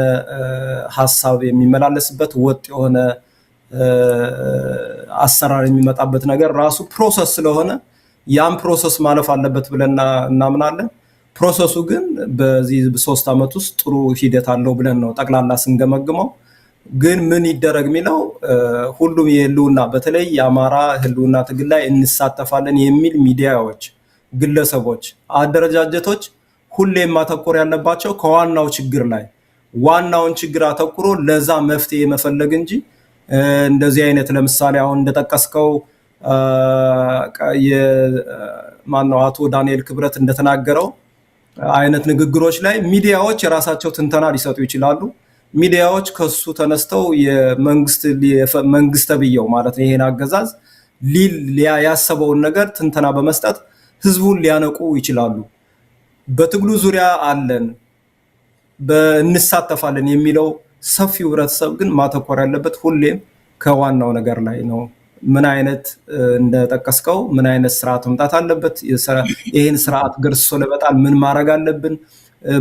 [SPEAKER 3] ሐሳብ የሚመላለስበት ወጥ የሆነ አሰራር የሚመጣበት ነገር ራሱ ፕሮሰስ ስለሆነ ያን ፕሮሰስ ማለፍ አለበት ብለን እናምናለን። ፕሮሰሱ ግን በዚህ 3 ዓመት ውስጥ ጥሩ ሂደት አለው ብለን ነው ጠቅላላ ስንገመግመው። ግን ምን ይደረግ የሚለው ሁሉም የህልውና በተለይ የአማራ ህልውና ትግል ላይ እንሳተፋለን የሚል ሚዲያዎች፣ ግለሰቦች፣ አደረጃጀቶች ሁሌም ማተኮር ያለባቸው ከዋናው ችግር ላይ ዋናውን ችግር አተኩሮ ለዛ መፍትሄ መፈለግ እንጂ እንደዚህ አይነት ለምሳሌ አሁን እንደተጠቀስከው የማነው አቶ ዳንኤል ክብረት እንደተናገረው አይነት ንግግሮች ላይ ሚዲያዎች የራሳቸው ትንተና ሊሰጡ ይችላሉ። ሚዲያዎች ከሱ ተነስተው የመንግስት ተብየው ማለት ነው ይሄን አገዛዝ ያሰበውን ነገር ትንተና በመስጠት ህዝቡን ሊያነቁ ይችላሉ። በትግሉ ዙሪያ አለን እንሳተፋለን የሚለው ሰፊው ህብረተሰብ ግን ማተኮር ያለበት ሁሌም ከዋናው ነገር ላይ ነው። ምን አይነት እንደጠቀስከው ምን አይነት ስርዓት መምጣት አለበት፣ ይሄን ስርዓት ገርሶ ለመጣል ምን ማድረግ አለብን፣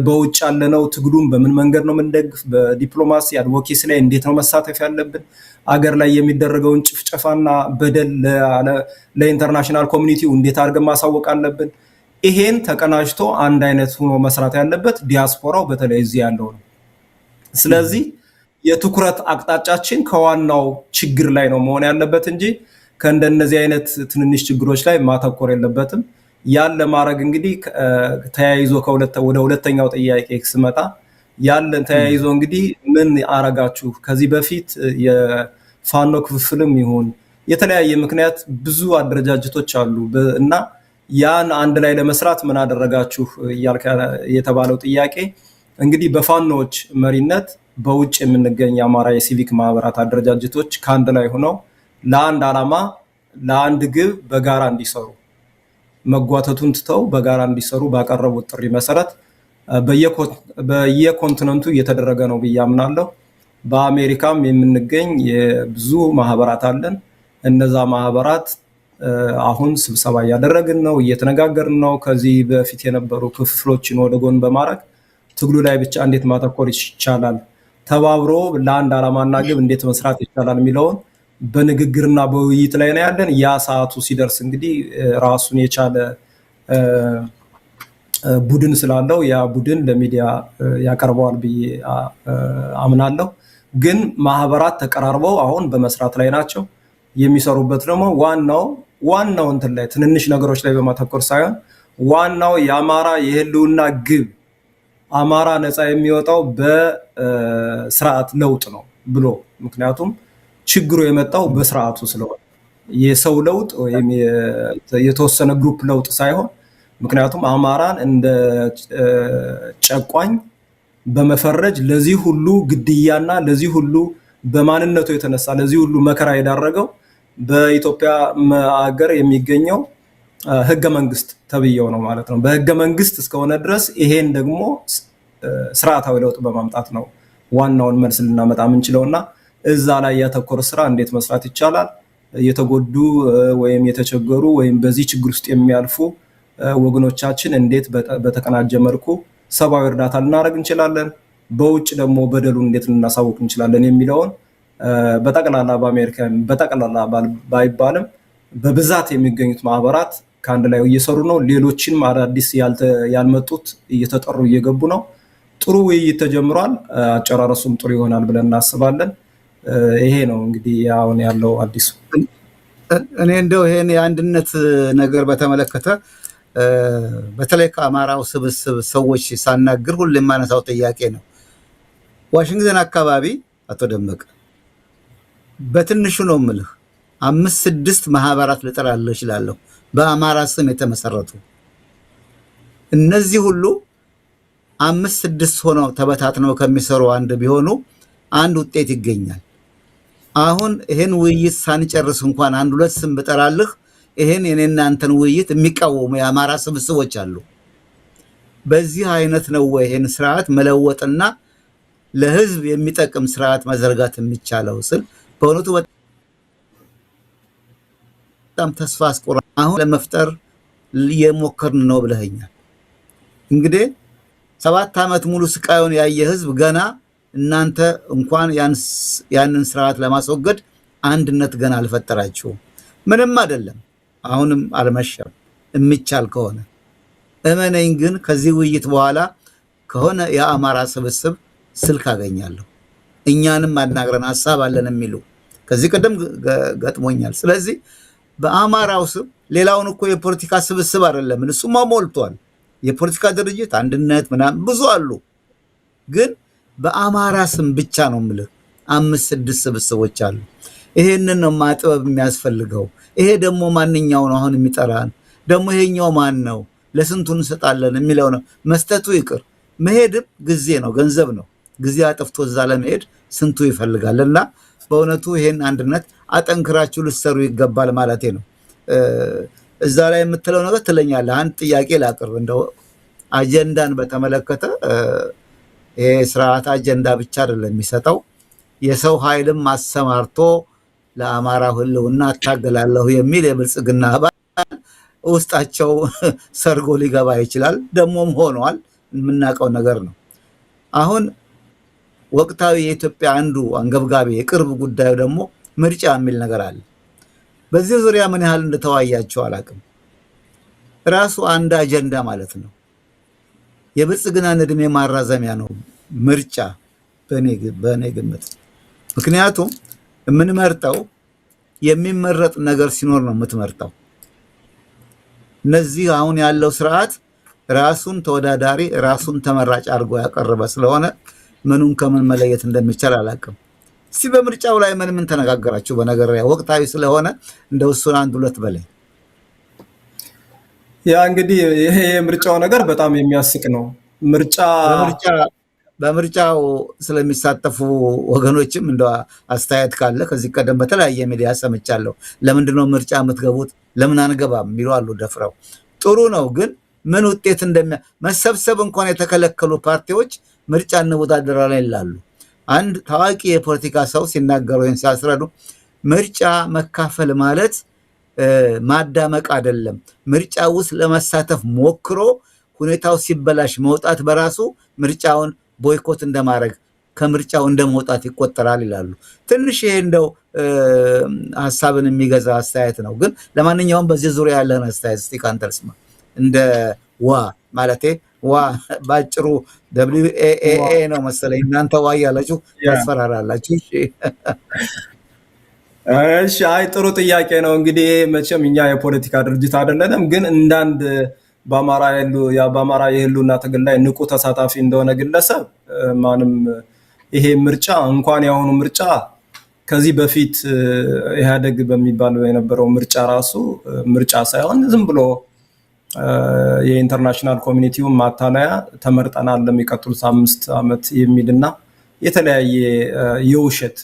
[SPEAKER 3] በውጭ ያለነው ትግሉን በምን መንገድ ነው የምንደግፍ፣ በዲፕሎማሲ አድቮኬሲ ላይ እንዴት ነው መሳተፍ ያለብን፣ አገር ላይ የሚደረገውን ጭፍጨፋና በደል ለኢንተርናሽናል ኮሚኒቲው እንዴት አድርገን ማሳወቅ አለብን። ይሄን ተቀናጅቶ አንድ አይነት ሆኖ መስራት ያለበት ዲያስፖራው በተለይ እዚህ ያለው ነው። ስለዚህ የትኩረት አቅጣጫችን ከዋናው ችግር ላይ ነው መሆን ያለበት እንጂ ከእንደነዚህ አይነት ትንንሽ ችግሮች ላይ ማተኮር የለበትም። ያን ለማድረግ እንግዲህ ተያይዞ ወደ ሁለተኛው ጥያቄ ስመጣ ያለን ተያይዞ እንግዲህ ምን አረጋችሁ? ከዚህ በፊት የፋኖ ክፍፍልም ይሁን የተለያየ ምክንያት ብዙ አደረጃጀቶች አሉ እና ያን አንድ ላይ ለመስራት ምን አደረጋችሁ የተባለው ጥያቄ እንግዲህ በፋኖዎች መሪነት በውጭ የምንገኝ የአማራ የሲቪክ ማህበራት አደረጃጀቶች ከአንድ ላይ ሆነው ለአንድ ዓላማ ለአንድ ግብ በጋራ እንዲሰሩ መጓተቱን ትተው በጋራ እንዲሰሩ ባቀረቡት ጥሪ መሰረት በየኮንቲነንቱ እየተደረገ ነው ብዬ አምናለሁ። በአሜሪካም የምንገኝ የብዙ ማህበራት አለን። እነዛ ማህበራት አሁን ስብሰባ እያደረግን ነው፣ እየተነጋገርን ነው። ከዚህ በፊት የነበሩ ክፍፍሎችን ወደ ጎን በማድረግ ትግሉ ላይ ብቻ እንዴት ማተኮር ይቻላል፣ ተባብሮ ለአንድ ዓላማና ግብ እንዴት መስራት ይቻላል የሚለውን በንግግርና በውይይት ላይ ነው ያለን። ያ ሰዓቱ ሲደርስ እንግዲህ ራሱን የቻለ ቡድን ስላለው ያ ቡድን ለሚዲያ ያቀርበዋል ብዬ አምናለሁ። ግን ማህበራት ተቀራርበው አሁን በመስራት ላይ ናቸው። የሚሰሩበት ደግሞ ዋናው እንትን ላይ ትንንሽ ነገሮች ላይ በማተኮር ሳይሆን ዋናው የአማራ የህልውና ግብ አማራ ነፃ የሚወጣው በስርዓት ለውጥ ነው ብሎ ምክንያቱም ችግሩ የመጣው በስርዓቱ ስለሆነ የሰው ለውጥ ወይም የተወሰነ ግሩፕ ለውጥ ሳይሆን ምክንያቱም አማራን እንደ ጨቋኝ በመፈረጅ ለዚህ ሁሉ ግድያና ለዚህ ሁሉ በማንነቱ የተነሳ ለዚህ ሁሉ መከራ የዳረገው በኢትዮጵያ ሀገር የሚገኘው ህገ መንግስት ተብየው ነው ማለት ነው። በህገ መንግስት እስከሆነ ድረስ ይሄን ደግሞ ስርዓታዊ ለውጥ በማምጣት ነው ዋናውን መልስ ልናመጣ የምንችለውና እዛ ላይ ያተኮረ ስራ እንዴት መስራት ይቻላል፣ የተጎዱ ወይም የተቸገሩ ወይም በዚህ ችግር ውስጥ የሚያልፉ ወገኖቻችን እንዴት በተቀናጀ መልኩ ሰብአዊ እርዳታ ልናደርግ እንችላለን፣ በውጭ ደግሞ በደሉን እንዴት ልናሳውቅ እንችላለን የሚለውን በጠቅላላ በአሜሪካ በጠቅላላ ባይባልም በብዛት የሚገኙት ማህበራት ከአንድ ላይ እየሰሩ ነው። ሌሎችንም አዳዲስ ያልመጡት እየተጠሩ እየገቡ ነው። ጥሩ ውይይት ተጀምሯል። አጨራረሱም ጥሩ ይሆናል ብለን እናስባለን። ይሄ ነው እንግዲህ አሁን ያለው አዲሱ።
[SPEAKER 2] እኔ እንደው ይሄን የአንድነት ነገር በተመለከተ በተለይ ከአማራው ስብስብ ሰዎች ሳናግር ሁሉ የማነሳው ጥያቄ ነው። ዋሽንግተን አካባቢ አቶ ደመቀ በትንሹ ነው የምልህ 5-6 ማህበራት ልጠራልህ እችላለሁ በአማራ ስም የተመሰረቱ። እነዚህ ሁሉ 5-6 ሆነው ተበታትነው ከሚሰሩ አንድ ቢሆኑ አንድ ውጤት ይገኛል። አሁን ይሄን ውይይት ሳንጨርስ እንኳን 1-2 ስም ብጠራልህ ይሄን የኔና አንተን ውይይት የሚቃወሙ የአማራ ስብስቦች አሉ። በዚህ አይነት ነው ይሄን ስርዓት መለወጥና ለህዝብ የሚጠቅም ስርዓት መዘርጋት የሚቻለው ስል በእውነቱ በጣም ተስፋ አስቆራጭ አሁን ለመፍጠር እየሞከርን ነው ብለኸኛል። እንግዲህ 7 ዓመት ሙሉ ስቃዩን ያየ ህዝብ ገና እናንተ እንኳን ያንን ስርዓት ለማስወገድ አንድነት ገና አልፈጠራችሁም። ምንም አይደለም፣ አሁንም አልመሸም። የሚቻል ከሆነ እመነኝ። ግን ከዚህ ውይይት በኋላ ከሆነ የአማራ ስብስብ ስልክ አገኛለሁ እኛንም አናግረን ሐሳብ አለን የሚሉ ከዚህ ቀደም ገጥሞኛል። ስለዚህ በአማራው ስም ሌላውን እኮ የፖለቲካ ስብስብ አይደለም እሱማ ሞልቷል። የፖለቲካ ድርጅት አንድነት ምናምን ብዙ አሉ። ግን በአማራ ስም ብቻ ነው የምልህ 5-6 ስብስቦች አሉ። ይሄንን ነው ማጥበብ የሚያስፈልገው። ይሄ ደግሞ ማንኛው ነው አሁን የሚጠራን ደግሞ ይሄኛው ማን ነው ለስንቱ እንሰጣለን የሚለው ነው። መስጠቱ ይቅር መሄድም ጊዜ ነው ገንዘብ ነው። ጊዜ አጥፍቶ እዛ ለመሄድ ስንቱ ይፈልጋልና በእውነቱ ይሄን አንድነት አጠንክራችሁ ልትሰሩ ይገባል ማለቴ ነው። እዛ ላይ የምትለው ነገር ትለኛለህ። አንድ ጥያቄ ላቅርብ እንደው አጀንዳን በተመለከተ ይሄ ስርዓት አጀንዳ ብቻ አይደለም የሚሰጠው የሰው ኃይልም አሰማርቶ ለአማራ ህልውና አታገላለሁ የሚል የብልጽግና አባል ውስጣቸው ሰርጎ ሊገባ ይችላል። ደሞም ሆኗል የምናውቀው ነገር ነው። አሁን ወቅታዊ የኢትዮጵያ አንዱ አንገብጋቢ የቅርብ ጉዳዩ ደግሞ ምርጫ የሚል ነገር አለ። በዚህ ዙሪያ ምን ያህል እንደተወያያችሁ አላውቅም። ራሱ አንድ አጀንዳ ማለት ነው። የብልጽግናን ዕድሜ ማራዘሚያ ነው ምርጫ በእኔ ግምት። ምክንያቱም የምንመርጠው የሚመረጥ ነገር ሲኖር ነው የምትመርጠው። እነዚህ አሁን ያለው ስርዓት ራሱን ተወዳዳሪ ራሱን ተመራጭ አድርጎ ያቀረበ ስለሆነ ምኑን ከምን መለየት እንደሚቻል አላውቅም። እስቲ በምርጫው ላይ ምን ተነጋገራችሁ? በነገር ላይ ወቅታዊ ስለሆነ እንደው እሱን አንድ ሁለት በላይ።
[SPEAKER 3] ያ እንግዲህ ይሄ የምርጫው ነገር በጣም የሚያስቅ ነው።
[SPEAKER 2] በምርጫው ስለሚሳተፉ ወገኖችም እንደው አስተያየት ካለ ከዚህ ቀደም በተለያየ ሚዲያ ሰምቻለሁ። ለምንድነው ምርጫ የምትገቡት? ለምን አንገባም የሚሉ አሉ ደፍረው። ጥሩ ነው፣ ግን ምን ውጤት መሰብሰብ እንኳን የተከለከሉ ፓርቲዎች ምርጫ እንወዳደራለን ይላሉ። አንድ ታዋቂ የፖለቲካ ሰው ሲናገሩ ወይም ሲያስረዱ ምርጫ መካፈል ማለት ማዳመቅ አይደለም። ምርጫ ውስጥ ለመሳተፍ ሞክሮ ሁኔታው ሲበላሽ መውጣት በራሱ ምርጫውን ቦይኮት እንደማድረግ ከምርጫው እንደመውጣት ይቆጠራል ይላሉ። ትንሽ ይሄ እንደው ሐሳብን የሚገዛ አስተያየት ነው። ግን ለማንኛውም በዚህ ዙሪያ ያለን አስተያየት እስቲ ካንተ ልስማ። እንደ ማለቴ ባጭሩ WAA ነው መሰለኝ እናንተ ያላችሁ ታስፈራራላችሁ።
[SPEAKER 3] እሺ አይ ጥሩ ጥያቄ ነው። እንግዲህ መቼም እኛ የፖለቲካ ድርጅት አይደለንም፣ ግን እንዳንድ በአማራ የህልውና ትግል ላይ ንቁ ተሳታፊ እንደሆነ ግለሰብ ማንም ይሄ ምርጫ እንኳን ያሁኑ ምርጫ ከዚህ በፊት ኢህአዴግ በሚባለው የነበረው ምርጫ ራሱ ምርጫ ሳይሆን ዝም ብሎ የኢንተርናሽናል ኮሚኒቲውን ማታለያ ተመርጠናል ለሚቀጥሉት 5 ዓመት የሚልና የተለያየ የውሸት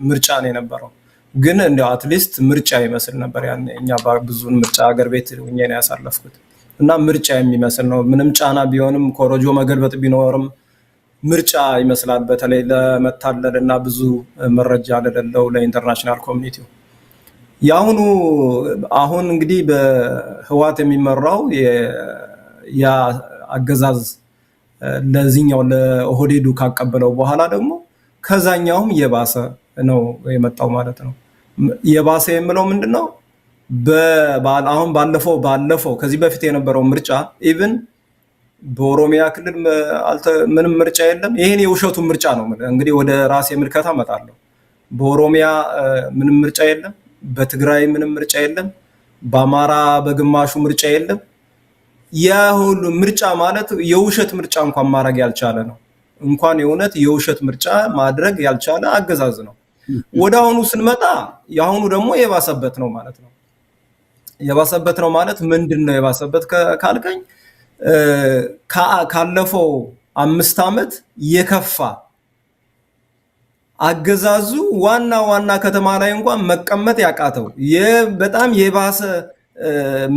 [SPEAKER 3] ምርጫ ነው የነበረው። ግን እንደው አትሊስት ምርጫ ይመስል ነበር ያን እኛ ብዙን ምርጫ ሀገር ቤት ሆኜ ነው ያሳለፍኩት እና ምርጫ የሚመስል ነው። ምንም ጫና ቢሆንም ኮሮጆ መገልበጥ ቢኖርም ምርጫ ይመስላል። በተለይ ለመታለል እና ብዙ መረጃ ለሌለው ለኢንተርናሽናል ኮሚኒቲው ያሁኑ አሁን እንግዲህ በህዋት የሚመራው ያ አገዛዝ ለዚህኛው ለኦህዴዱ ካቀበለው በኋላ ደግሞ ከዛኛውም የባሰ ነው የመጣው ማለት ነው። የባሰ የምለው ምንድነው? አሁን ባለፈው ከዚህ በፊት የነበረው ምርጫ ኢቭን በኦሮሚያ ክልል ምንም ምርጫ የለም። ይሄን የውሸቱ ምርጫ ነው እንግዲህ ወደ ራሴ ምልከታ መጣለሁ። በኦሮሚያ ምንም ምርጫ የለም፣ በትግራይ ምንም ምርጫ የለም፣ በአማራ በግማሹ ምርጫ የለም። ያ ሁሉ ምርጫ ማለት የውሸት ምርጫ እንኳን ማድረግ ያልቻለ ነው። እንኳን የእውነት የውሸት ምርጫ ማድረግ ያልቻለ አገዛዝ ነው። ወደ አሁኑ ስንመጣ የአሁኑ ደግሞ የባሰበት ነው ማለት ነው። የባሰበት ነው ማለት ምንድነው? የባሰበት ካልከኝ ካለፈው 5 ዓመት የከፋ አገዛዙ ዋና ከተማ ላይ እንኳን መቀመጥ ያቃተው በጣም የባሰ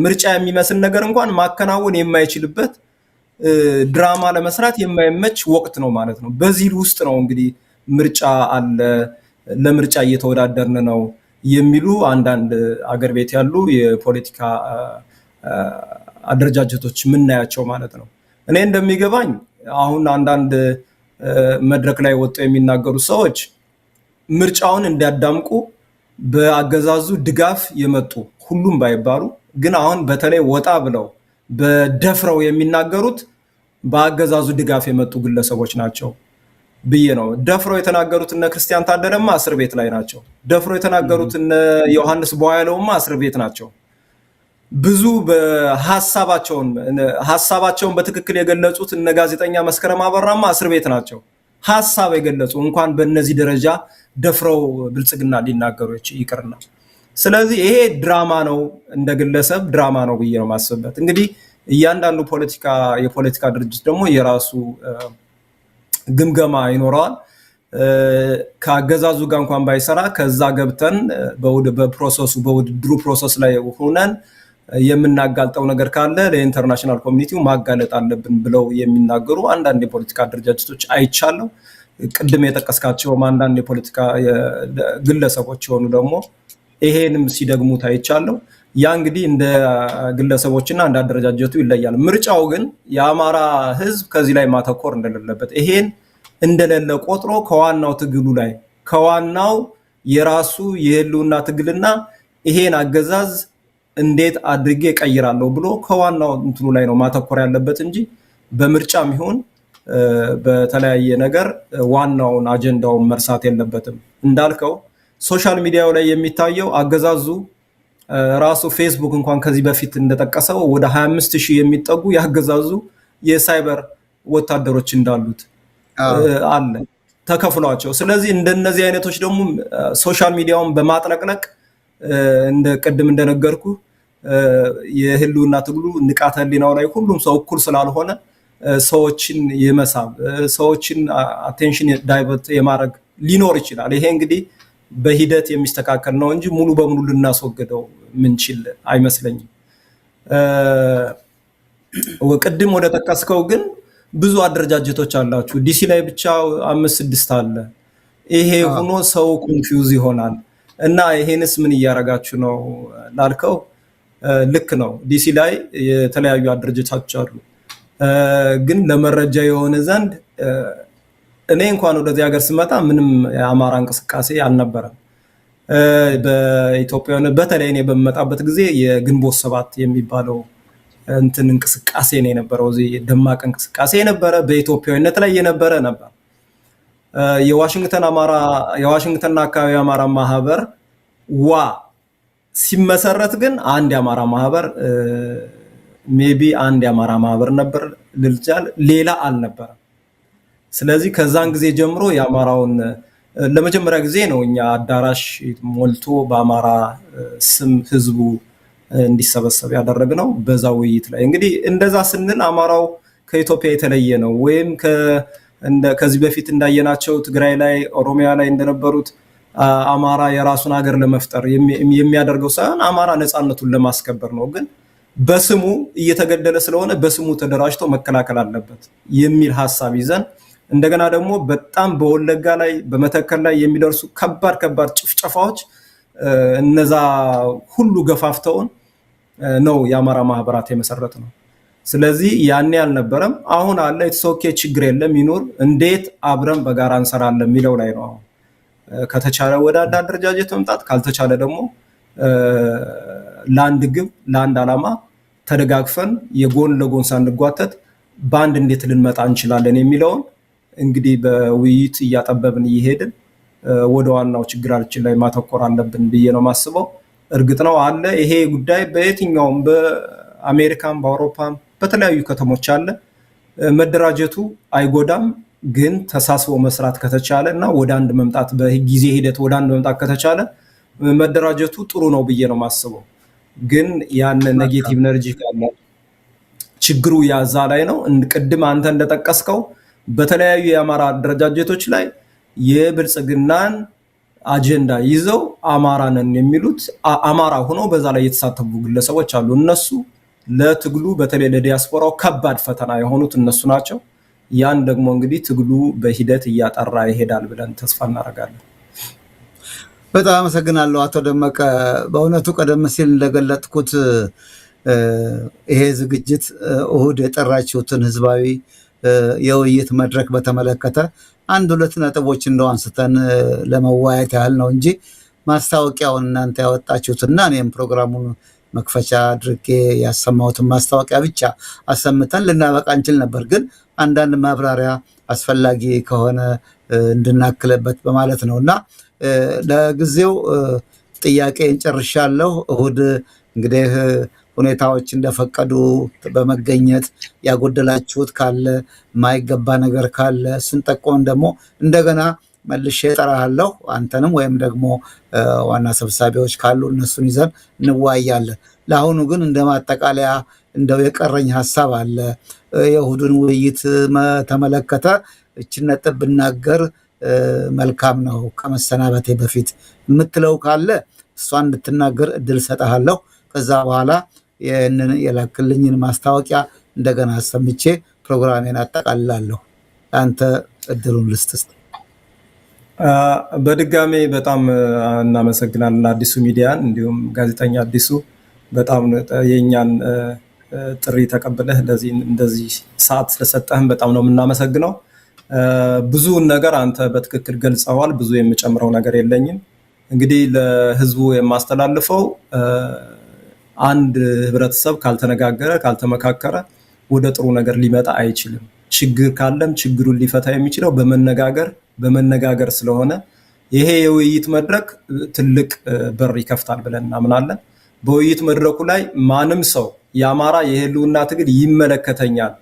[SPEAKER 3] ምርጫ የሚመስል ነገር እንኳን ማከናወን የማይችልበት ድራማ ለመስራት የማይመች ወቅት ነው ማለት ነው። በዚህ ውስጥ ነው እንግዲህ ምርጫ አለ፣ ለምርጫ እየተወዳደርን ነው የሚሉ አንዳንድ አገር ቤት ያሉ የፖለቲካ አደረጃጀቶች ምናያቸው ማለት ነው። እኔ እንደሚገባኝ አሁን አንዳንድ መድረክ ላይ ወጥተው የሚናገሩ ሰዎች ምርጫውን እንዲያዳምቁ በአገዛዙ ድጋፍ የመጡ ሁሉም ባይባሉ ግን አሁን በተለይ ወጣ ብለው በደፍረው የሚናገሩት በአገዛዙ ድጋፍ የመጡ ግለሰቦች ናቸው ብዬ ነው። ደፍረው የተናገሩት እነ ክርስቲያን ታደለማ እስር ቤት ላይ ናቸው። ደፍረው የተናገሩት እነ ዮሐንስ ቧያለውማ እስር ቤት ናቸው። ብዙ ሐሳባቸውን በትክክል የገለጹት እነ ጋዜጠኛ መስከረም አበራማ እስር ቤት ናቸው። ሐሳብ የገለጹ እንኳን በእነዚህ ደረጃ ደፍረው ብልጽግና ሊናገሩ ይቅርና ስለዚህ ይሄ ድራማ ነው እንደ ግለሰብ ድራማ ነው ብዬ ነው ማስበበት እንግዲህ እያንዳንዱ የፖለቲካ ድርጅት ደግሞ የራሱ ግምገማ ይኖራል ከአገዛዙ ጋር እንኳን ባይሰራ ከዛ ገብተን በውድድሩ ፕሮሰስ ላይ ሆነን የምናጋልጠው ነገር ካለ ለኢንተርናሽናል ኮሚኒቲው ማጋለጥ አለብን ብለው የሚናገሩ አንዳንድ የፖለቲካ ድርጅቶች አይቻለው ቅድም የጠቀስካቸው አንዳንድ የፖለቲካ ግለሰቦች ሆኑ ደግሞ ይሄንም ሲደግሙት አይቻለው ያ እንግዲህ እንደ ግለሰቦችና እንደ አደረጃጀቱ ይለያል ምርጫው ግን የአማራ ህዝብ ከዚህ ላይ ማተኮር እንደሌለበት ይሄን እንደሌለ ቆጥሮ ከዋናው ትግሉ ላይ ከዋናው የራሱ የህልውና ትግልና ይሄን አገዛዝ እንዴት አድርጌ ቀይራለሁ ብሎ ከዋናው እንትኑ ላይ ነው ማተኮር ያለበት እንጂ በምርጫም ይሁን በተለያየ ነገር ዋናውን አጀንዳውን መርሳት የለበትም እንዳልከው ሶሻል ሚዲያው ላይ የሚታየው አገዛዙ ራሱ ፌስቡክ እንኳን ከዚህ በፊት እንደተጠቀሰው ወደ 25000 የሚጠጉ ያገዛዙ የሳይበር ወታደሮች እንዳሉት አለ ተከፍሏቸው ስለዚህ እንደነዚህ አይነቶች ደግሞ ሶሻል ሚዲያውን በማጥለቅለቅ እንደ ቀድም እንደነገርኩ የህልውና ትግሉ ንቃተ ህሊናው ላይ ሁሉም ሰው እኩል ስላልሆነ ሰዎችን የመሳብ ሰዎችን አቴንሽን ዳይቨርት የማድረግ ሊኖር ይችላል ይሄ እንግዲህ በሂደት የሚስተካከል ነው እንጂ ሙሉ በሙሉ ልናስወግደው ምንችል አይመስለኝም ወቅድም ወደ ተቀስከው ግን ብዙ አደረጃጀቶች አላችሁ ዲሲ ላይ ብቻ 5-6 አለ ይሄ ሆኖ ሰው ኮንፊውዝ ይሆናል እና ይሄንስ ምን ያረጋችሁ ነው ላልከው ልክ ነው ዲሲ ላይ የተለያዩ አደረጃጀቶች አሉ ግን ለመረጃ የሆነ ዘንድ እኔ እንኳን ወደዚህ ሀገር ስመጣ ምንም የአማራ እንቅስቃሴ አልነበረም በኢትዮጵያውያን በተለይ እኔ በመጣበት ጊዜ የግንቦት 7 የሚባለው እንትን እንቅስቃሴ ነው የነበረው እዚህ ደማቅ እንቅስቃሴ የነበረ በኢትዮጵያዊነት ላይ የነበረ ነበር የዋሽንግተን አካባቢ አማራ ማህበር ሲመሰረት ግን አንድ የአማራ ማህበር ሜቢ አንድ የአማራ ማህበር ነበር ልልጃል ሌላ አልነበረም ስለዚህ ከዛን ጊዜ ጀምሮ የአማራውን ለመጀመሪያ ጊዜ ነው እኛ አዳራሽ ሞልቶ በአማራ ስም ህዝቡ እንዲሰበሰብ ያደረግነው በዛው ውይይት ላይ እንግዲህ እንደዛ ስንል አማራው ከኢትዮጵያ የተለየ ነው ወይም ከዚህ በፊት እንዳየናቸው ትግራይ ላይ ኦሮሚያ ላይ እንደነበሩት አማራ የራሱን ሀገር ለመፍጠር የሚያደርገው ሳይሆን አማራ ነፃነቱን ለማስከበር ነው ግን በስሙ እየተገደለ ስለሆነ በስሙ ተደራጅቶ መከላከል አለበት የሚል ሐሳብ ይዘን እንደገና ደግሞ በጣም በወለጋ ላይ በመተከል ላይ የሚደርሱ ከባድ ጭፍጨፋዎች እነዛ ሁሉ ገፋፍተውን ነው የአማራ ማህበራት የመሰረት ነው ስለዚህ ያኔ አልነበረም አሁን አለ የተሶኬ ችግር የለም ይኖር እንዴት አብረን በጋራ እንሰራለን የሚለው ላይ ነው ከተቻለ ወደ አደረጃጀት መምጣት ካልተቻለ ደግሞ ላንድ ግብ ላንድ አላማ ተደጋግፈን የጎን ለጎን ሳንጓተት ባንድ እንዴት ልንመጣ እንችላለን የሚለው እንግዲህ በውይይት ያጠበብን ይሄድን ወደ ዋናው ችግራችን ላይ ማተኮር አለብን ብዬ ነው ማስበው እርግጥ ነው አለ ይሄ ጉዳይ በየትኛውም በአሜሪካም በአውሮፓም በተለያዩ ከተሞች አለ መደራጀቱ አይጎዳም ግን ተሳስቦ መስራት ከተቻለና ወደ አንድ መምጣት በጊዜ ሂደት ወደ አንድ መምጣት ከተቻለ መደራጀቱ ጥሩ ነው ብዬ ነው ማስበው ግን ያን ኔጌቲቭ ኤነርጂ ካለ ችግሩ ያዛ ላይ ነው ቅድም አንተ እንደጠቀስከው በተለያዩ የአማራ አደረጃጀቶች ላይ የብልጽግናን አጀንዳ ይዘው አማራንን የሚሉት አማራ ሆኖ በዛ ላይ የተሳተፉ ግለሰቦች አሉ እነሱ ለትግሉ በተለይ ለዲያስፖራው ከባድ ፈተና የሆኑት እነሱ ናቸው ያን ደግሞ እንግዲህ ትግሉ በሂደት ያጣራ ይሄዳል ብለን ተስፋ እናደርጋለን
[SPEAKER 2] በጣም አመሰግናለሁ አቶ ደመቀ በእውነቱ ቀደም ሲል እንደገለጥኩት ይሄ ዝግጅት እሁድ የጠራችሁትን ህዝባዊ የውይይት መድረክ በተመለከተ 1-2 ነጥቦች እንደው አንስተን ለመወያየት ያህል ነው እንጂ ማስታወቂያውን እናንተ ያወጣችሁትና እኔም ፕሮግራሙን መክፈቻ አድርጌ ያሰማሁትን ማስታወቂያ ብቻ አሰምተን ልናበቃ እንችል ነበር ግን አንዳንድ ማብራሪያ አስፈላጊ ከሆነ እንድናክልበት በማለት ነውና ለጊዜው ጥያቄ እንጨርሻለሁ እሁድ እንግዲህ ሁኔታዎች እንደፈቀዱ በመገኘት ያጎደላችሁት ካለ ማይገባ ነገር ካለ እሱን ጠቆም ደግሞ እንደገና መልሼ እጠራለሁ አንተንም ወይም ደግሞ ዋና ሰብሳቢዎች ካሉ እነሱን ይዘን እንወያያለን። ለአሁኑ ግን እንደማጠቃለያ እንደው የቀረኝ ሐሳብ አለ። የእሁዱን ውይይት ተመለከተ እችን ነጥብ ብናገር መልካም ነው። ከመሰናበቴ በፊት የምትለው ካለ እሷን እንድትናገር እድል ሰጣለሁ። ከዛ በኋላ የላክልኝን ማስታወቂያ እንደገና አሰምቼ ፕሮግራሜን አጠቃልላለሁ። አንተ እድሉን ልስጥስ።
[SPEAKER 3] በድጋሜ በጣም እናመሰግናለን አዲሱ ሚዲያን እንዲሁም ጋዜጠኛ አዲሱ በጣም የኛን ጥሪ ተቀብለህ እንደዚህ ሰዓት ስለሰጠህም በጣም ነው የምናመሰግነው። ብዙውን ነገር አንተ በትክክል ገልጸዋል። ብዙ የምጨምረው ነገር የለኝም። እንግዲህ ለህዝቡ የማስተላልፈው አንድ ህብረተሰብ ካልተነጋገረ ካልተመካከረ ወደ ጥሩ ነገር ሊመጣ አይችልም። ችግር ካለም ችግሩን ሊፈታ የሚችለው በመነጋገር ስለሆነ ይሄ የውይይት መድረክ ትልቅ በር ይከፍታል ብለን እናምናለን። በውይይት መድረኩ ላይ ማንም ሰው የአማራ የህልውና ትግል ይመለከተኛል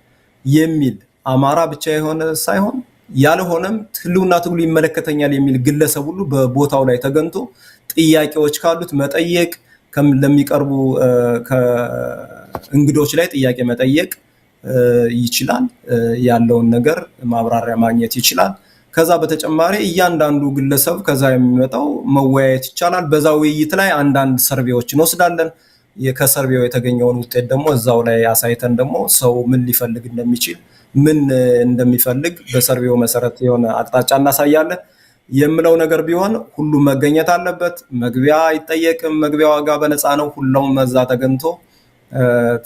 [SPEAKER 3] የሚል አማራ ብቻ የሆነ ሳይሆን ያልሆነም ህልውና ትግሉ ይመለከተኛል የሚል ግለሰብ ሁሉ በቦታው ላይ ተገንቶ ጥያቄዎች ካሉት መጠየቅ ለሚቀርቡ እንግዶች ላይ ጥያቄ መጠየቅ ይችላል። ያለውን ነገር ማብራሪያ ማግኘት ይችላል። ከዛ በተጨማሪ እያንዳንዱ ግለሰብ ከዛ የሚመጣው መወያየት ይቻላል። በዛ ውይይት ላይ አንዳንድ ሰርቬዎች እንወስዳለን። ከሰርቬው የተገኘውን ውጤት ደግሞ እዛው ላይ አሳይተን ደግሞ ሰው ምን ሊፈልግ እንደሚችል ምን እንደሚፈልግ በሰርቬው መሰረት የሆነ አቅጣጫ እናሳያለን። የምለው ነገር ቢሆን ሁሉም መገኘት አለበት። መግቢያ አይጠየቅም። መግቢያ ዋጋ በነፃ ነው። ሁሉም መዛ ተገንቶ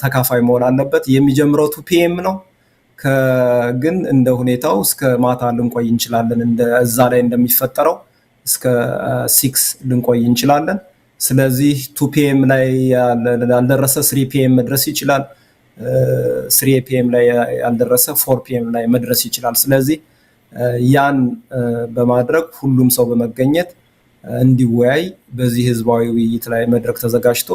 [SPEAKER 3] ተካፋይ መሆን አለበት። የሚጀምረው 2 PM ነው። ግን እንደ ሁኔታው እስከ ማታ ልንቆይ እንችላለን። እዛ ላይ እንደሚፈጠረው እስከ 6 ልንቆይ እንችላለን። ስለዚህ 2 PM ላይ ያልደረሰ 3 PM መድረስ ይችላል። 3 PM ላይ ያልደረሰ 4 PM ላይ መድረስ ይችላል። ስለዚህ ያን በማድረግ ሁሉም ሰው በመገኘት እንዲወያይ በዚህ ህዝባዊ ውይይት ላይ መድረክ ተዘጋጅቶ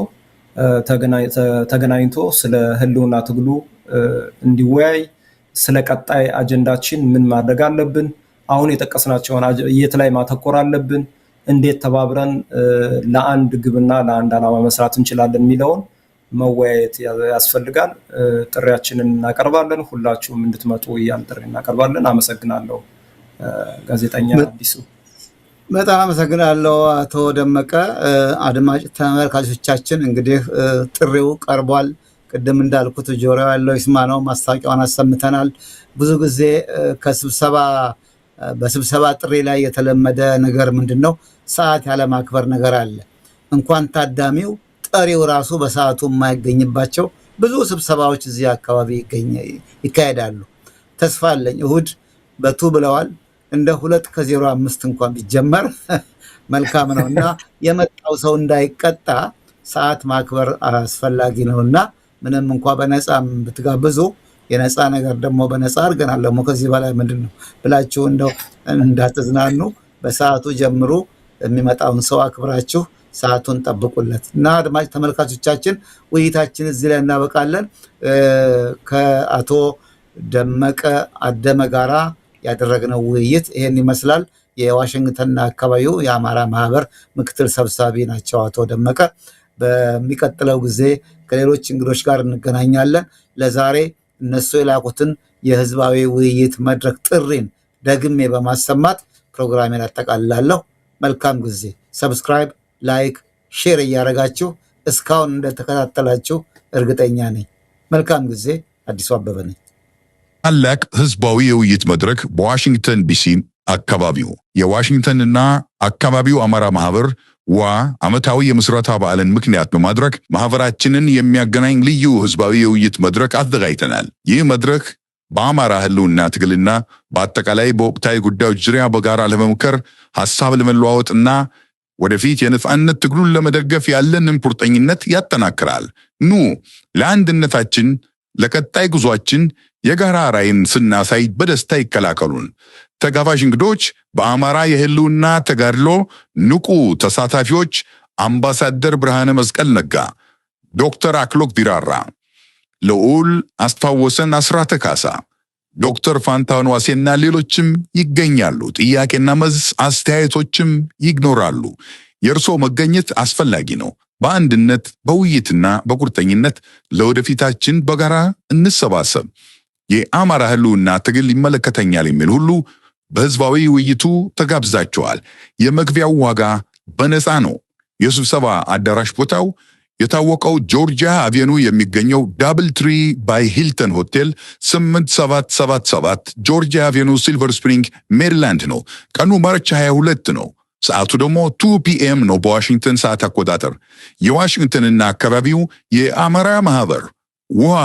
[SPEAKER 3] ተገናኝቶ ስለ ህልውና ትግሉ እንዲወያይ ስለ ቀጣይ አጀንዳችን ምን ማድረግ አለብን፣ አሁን የጠቀስናቸውን የት ላይ ማተኮር አለብን፣ እንዴት ተባብረን ለአንድ ግብና ለአንድ ዓላማ መስራት እንችላለን የሚለውን መወያየት ያስፈልጋል። ጥሪያችንን እናቀርባለን። ሁላችሁም እንድትመጡ ያን ጥሪ እናቀርባለን። አመሰግናለሁ። ጋዜጠኛ አዲሱ።
[SPEAKER 2] በጣም አመሰግናለሁ አቶ ደመቀ። አድማጭ ተመልካቾቻችን እንግዲህ ጥሪው ቀርቧል። ቅድም እንዳልኩት ጆሮ ያለው ይስማ ነው። ማስታወቂያውን አሰምተናል። ብዙ ጊዜ በስብሰባ ጥሪ ላይ የተለመደ ነገር ምንድነው? ሰዓት ያለማክበር ነገር አለ። እንኳን ታዳሚው ጠሪው ራሱ በሰዓቱ የማይገኝባቸው ብዙ ስብሰባዎች እዚህ አካባቢ ይካሄዳሉ። ተስፋ አለኝ እሁድ በቱ ብለዋል እንደ 2:05 እንኳን ቢጀመር መልካም ነውና የመጣው ሰው እንዳይቀጣ ሰዓት ማክበር አስፈላጊ ነውና ምንም እንኳን በነፃም ብትጋብዙ የነፃ ነገር ደግሞ በነፃ አድርገናል። ደግሞ ከዚህ በላይ ምንድነው ብላችሁ እንደው እንዳትዝናኑ በሰዓቱ ጀምሩ። የሚመጣውን ሰው አክብራችሁ ሰዓቱን ጠብቁለት እና አድማጭ ተመልካቾቻችን ውይይታችን እዚህ ላይ እናበቃለን። ከአቶ ደመቀ አደመ ጋራ ያደረግነው ውይይት ይሄን ይመስላል። የዋሽንግተንና አካባቢው የአማራ ማህበር ምክትል ሰብሳቢ ናቸው አቶ ደመቀ። በሚቀጥለው ጊዜ ከሌሎች እንግዶች ጋር እንገናኛለን። ለዛሬ እነሱ የላኩትን የህዝባዊ ውይይት መድረክ ጥሪን ደግሜ በማሰማት ፕሮግራሜን አጠቃልላለሁ። መልካም ጊዜ። ሰብስክራይብ፣ ላይክ፣ ሼር እያደረጋችሁ እስካሁን እንደተከታተላችሁ እርግጠኛ ነኝ። መልካም ጊዜ። አዲሱ አበበ ነኝ።
[SPEAKER 1] ታላቅ ህዝባዊ የውይይት መድረክ በዋሽንግተን ዲሲ አካባቢው የዋሽንግተንና አካባቢው አማራ ማህበር ዓመታዊ የምስረታ በዓልን ምክንያት በማድረግ ማህበራችንን የሚያገናኝ ልዩ ህዝባዊ የውይይት መድረክ አዘጋጅተናል። ይህ መድረክ በአማራ ህልውና ትግልና በአጠቃላይ በወቅታዊ ጉዳዮች ዙሪያ በጋራ ለመምከር ሐሳብ ለመለዋወጥና ወደፊት የነጻነት ትግሉን ለመደገፍ ያለንን ቁርጠኝነት ያጠናክራል። ኑ ለአንድነታችን ለቀጣይ ጉዟችን የጋራ ራዕይን ስናሳይ በደስታ ይቀላቀሉን። ተጋባዥ እንግዶች በአማራ የህልውና ተጋድሎ ንቁ ተሳታፊዎች አምባሳደር ብርሃነ መስቀል ነጋ፣ ዶክተር አክሎግ ቢራራ፣ ልዑል አስፋወሰን አስራተ ካሳ፣ ዶክተር ፋንታሁን ዋሴና ሌሎችም ይገኛሉ። ጥያቄና መልስ አስተያየቶችም ይግኖራሉ። የእርሶ መገኘት አስፈላጊ ነው። በአንድነት በውይይትና በቁርጠኝነት ለወደፊታችን በጋራ እንሰባሰብ። የአማራ ህልውና ትግል ይመለከተኛል የሚል ሁሉ በህዝባዊ ውይይቱ ተጋብዛቸዋል። የመግቢያው ዋጋ በነፃ ነው። የስብሰባ አዳራሽ ቦታው የታወቀው ጆርጂያ አቬኑ የሚገኘው ዳብል ትሪ ባይ ሂልተን ሆቴል 8777 ጆርጂያ አቬኑ ሲልቨር ስፕሪንግ ሜሪላንድ ነው። ቀኑ ማርች 22 ነው። ሰዓቱ ደግሞ 2 ፒኤም ነው በዋሽንግተን ሰዓት አቆጣጠር። የዋሽንግተንና አካባቢው የአማራ ማህበር ውሃ